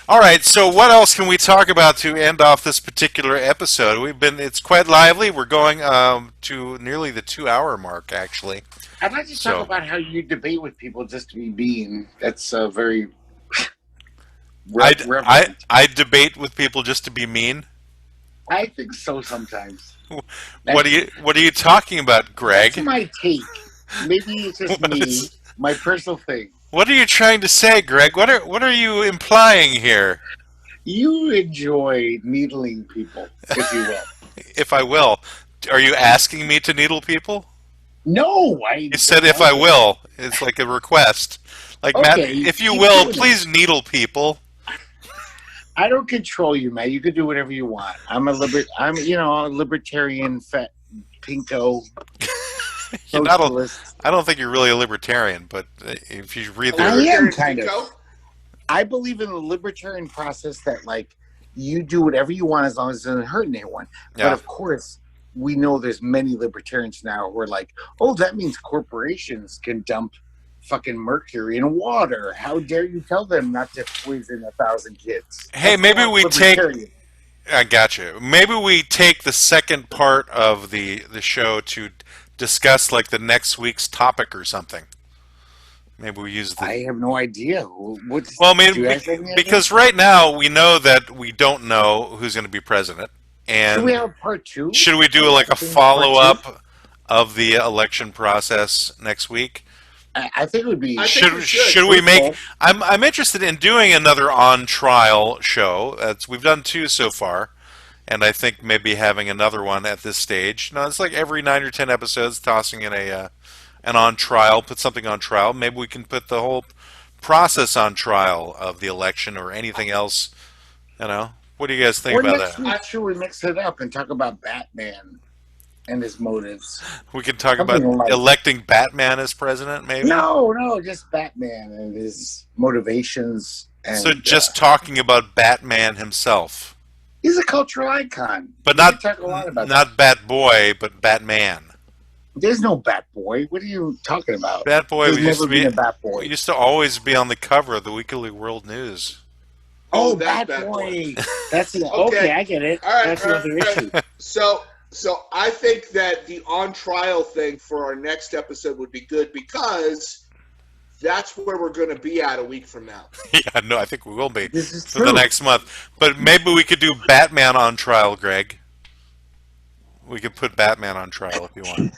all right, so what else can we talk about to end off this particular episode? It's quite lively. We're going to nearly the 2-hour mark, actually. I'd like to talk about how you debate with people just to be mean. That's very. I debate with people just to be mean. I think so sometimes. What are you talking about, Greg? That's my take. Maybe it's just me, my personal thing. What are you trying to say, Greg? What are you implying here? You enjoy needling people, if you will. If I will. Are you asking me to needle people? No, You said if I will. It's like a request. Like, okay, Matt, if you will, please needle people. I don't control you, Matt. You can do whatever you want. I'm a libertarian fat pinko. I don't think you're really a libertarian, but if you read the... I am kind of. I believe in the libertarian process that, like, you do whatever you want as long as it doesn't hurt anyone. Yeah. But, of course, we know there's many libertarians now who are like, oh, that means corporations can dump fucking mercury in water. How dare you tell them not to poison 1,000 kids? Hey, maybe we take... I got you. Maybe we take the second part of the show to discuss like the next week's topic or something. Maybe we use the... I have no idea. Because right now we know that we don't know who's going to be president. And should we have part 2? Should we do like a follow-up of the election process next week? I think it would be... Should we make... I'm interested in doing another on-trial show. We've done 2 so far. And I think maybe having another one at this stage. No, it's like every 9 or 10 episodes, tossing in an on trial, put something on trial. Maybe we can put the whole process on trial of the election or anything else. You know, what do you guys think about that? Next week, should we mix it up and talk about Batman and his motives? We can talk about electing Batman as president, maybe. No, just Batman and his motivations. And, so just talking about Batman himself. He's a cultural icon. But not Bat Boy, but Batman. There's no Bat Boy. What are you talking about? Bat Boy used to always be on the cover of the Weekly World News. Oh, Bat Boy. That's it. Okay, I get it. All right, that's another issue. So I think that the on trial thing for our next episode would be good because that's where we're going to be at a week from now. Yeah, no, I think we will be for the next month. But maybe we could do Batman on trial, Greg. We could put Batman on trial if you want.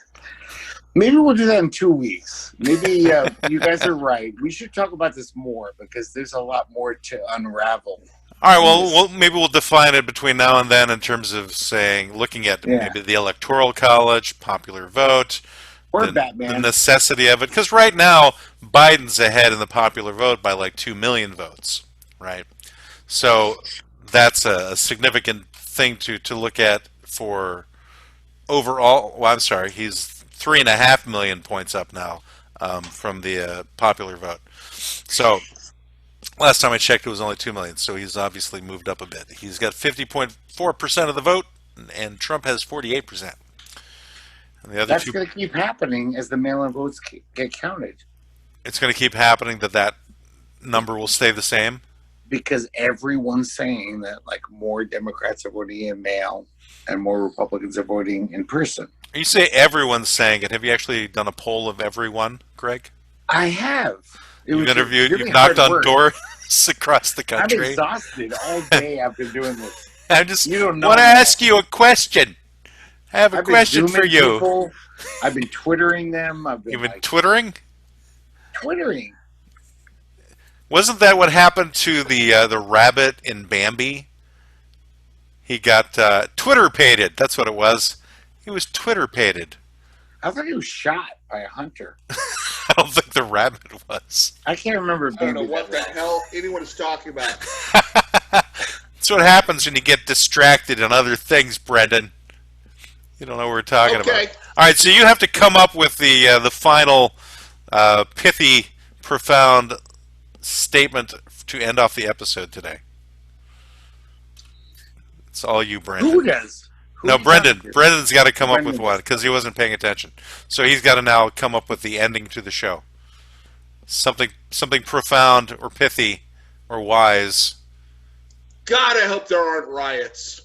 Maybe we'll do that in 2 weeks. Maybe you guys are right. We should talk about this more because there's a lot more to unravel. All right, well, maybe we'll define it between now and then in terms of looking at maybe the Electoral College, popular vote, or Batman. The necessity of it. Because right now, Biden's ahead in the popular vote by like 2 million votes, right? So that's a significant thing to look at for overall. Well, I'm sorry, he's 3.5 million points up now from the popular vote. So last time I checked, it was only 2 million. So he's obviously moved up a bit. He's got 50.4% of the vote, and Trump has 48%. That's going to keep happening as the mail-in votes get counted. It's going to keep happening that number will stay the same? Because everyone's saying that like more Democrats are voting in mail and more Republicans are voting in person. You say everyone's saying it. Have you actually done a poll of everyone, Greg? I have. You've knocked on doors across the country. I'm exhausted all day. I've been doing this. I just want to ask you a question. I have a question for you. People. I've been Twittering them. You've been Twittering? Twittering. Wasn't that what happened to the rabbit in Bambi? He got Twitter-pated. That's what it was. He was Twitter-pated. I thought he was shot by a hunter. I don't think the rabbit was. I can't remember Bambi. I don't know what the hell anyone is talking about. That's what happens when you get distracted on other things, Brendan. You don't know what we're talking about. All right, so you have to come up with the final pithy, profound statement to end off the episode today. It's all you, Brendan. Who does? Who No, are you talking Brendan. to? Brendan's got to come up with Brendan. one because he wasn't paying attention. So he's got to now come up with the ending to the show. Something profound or pithy or wise. God, I hope there aren't riots.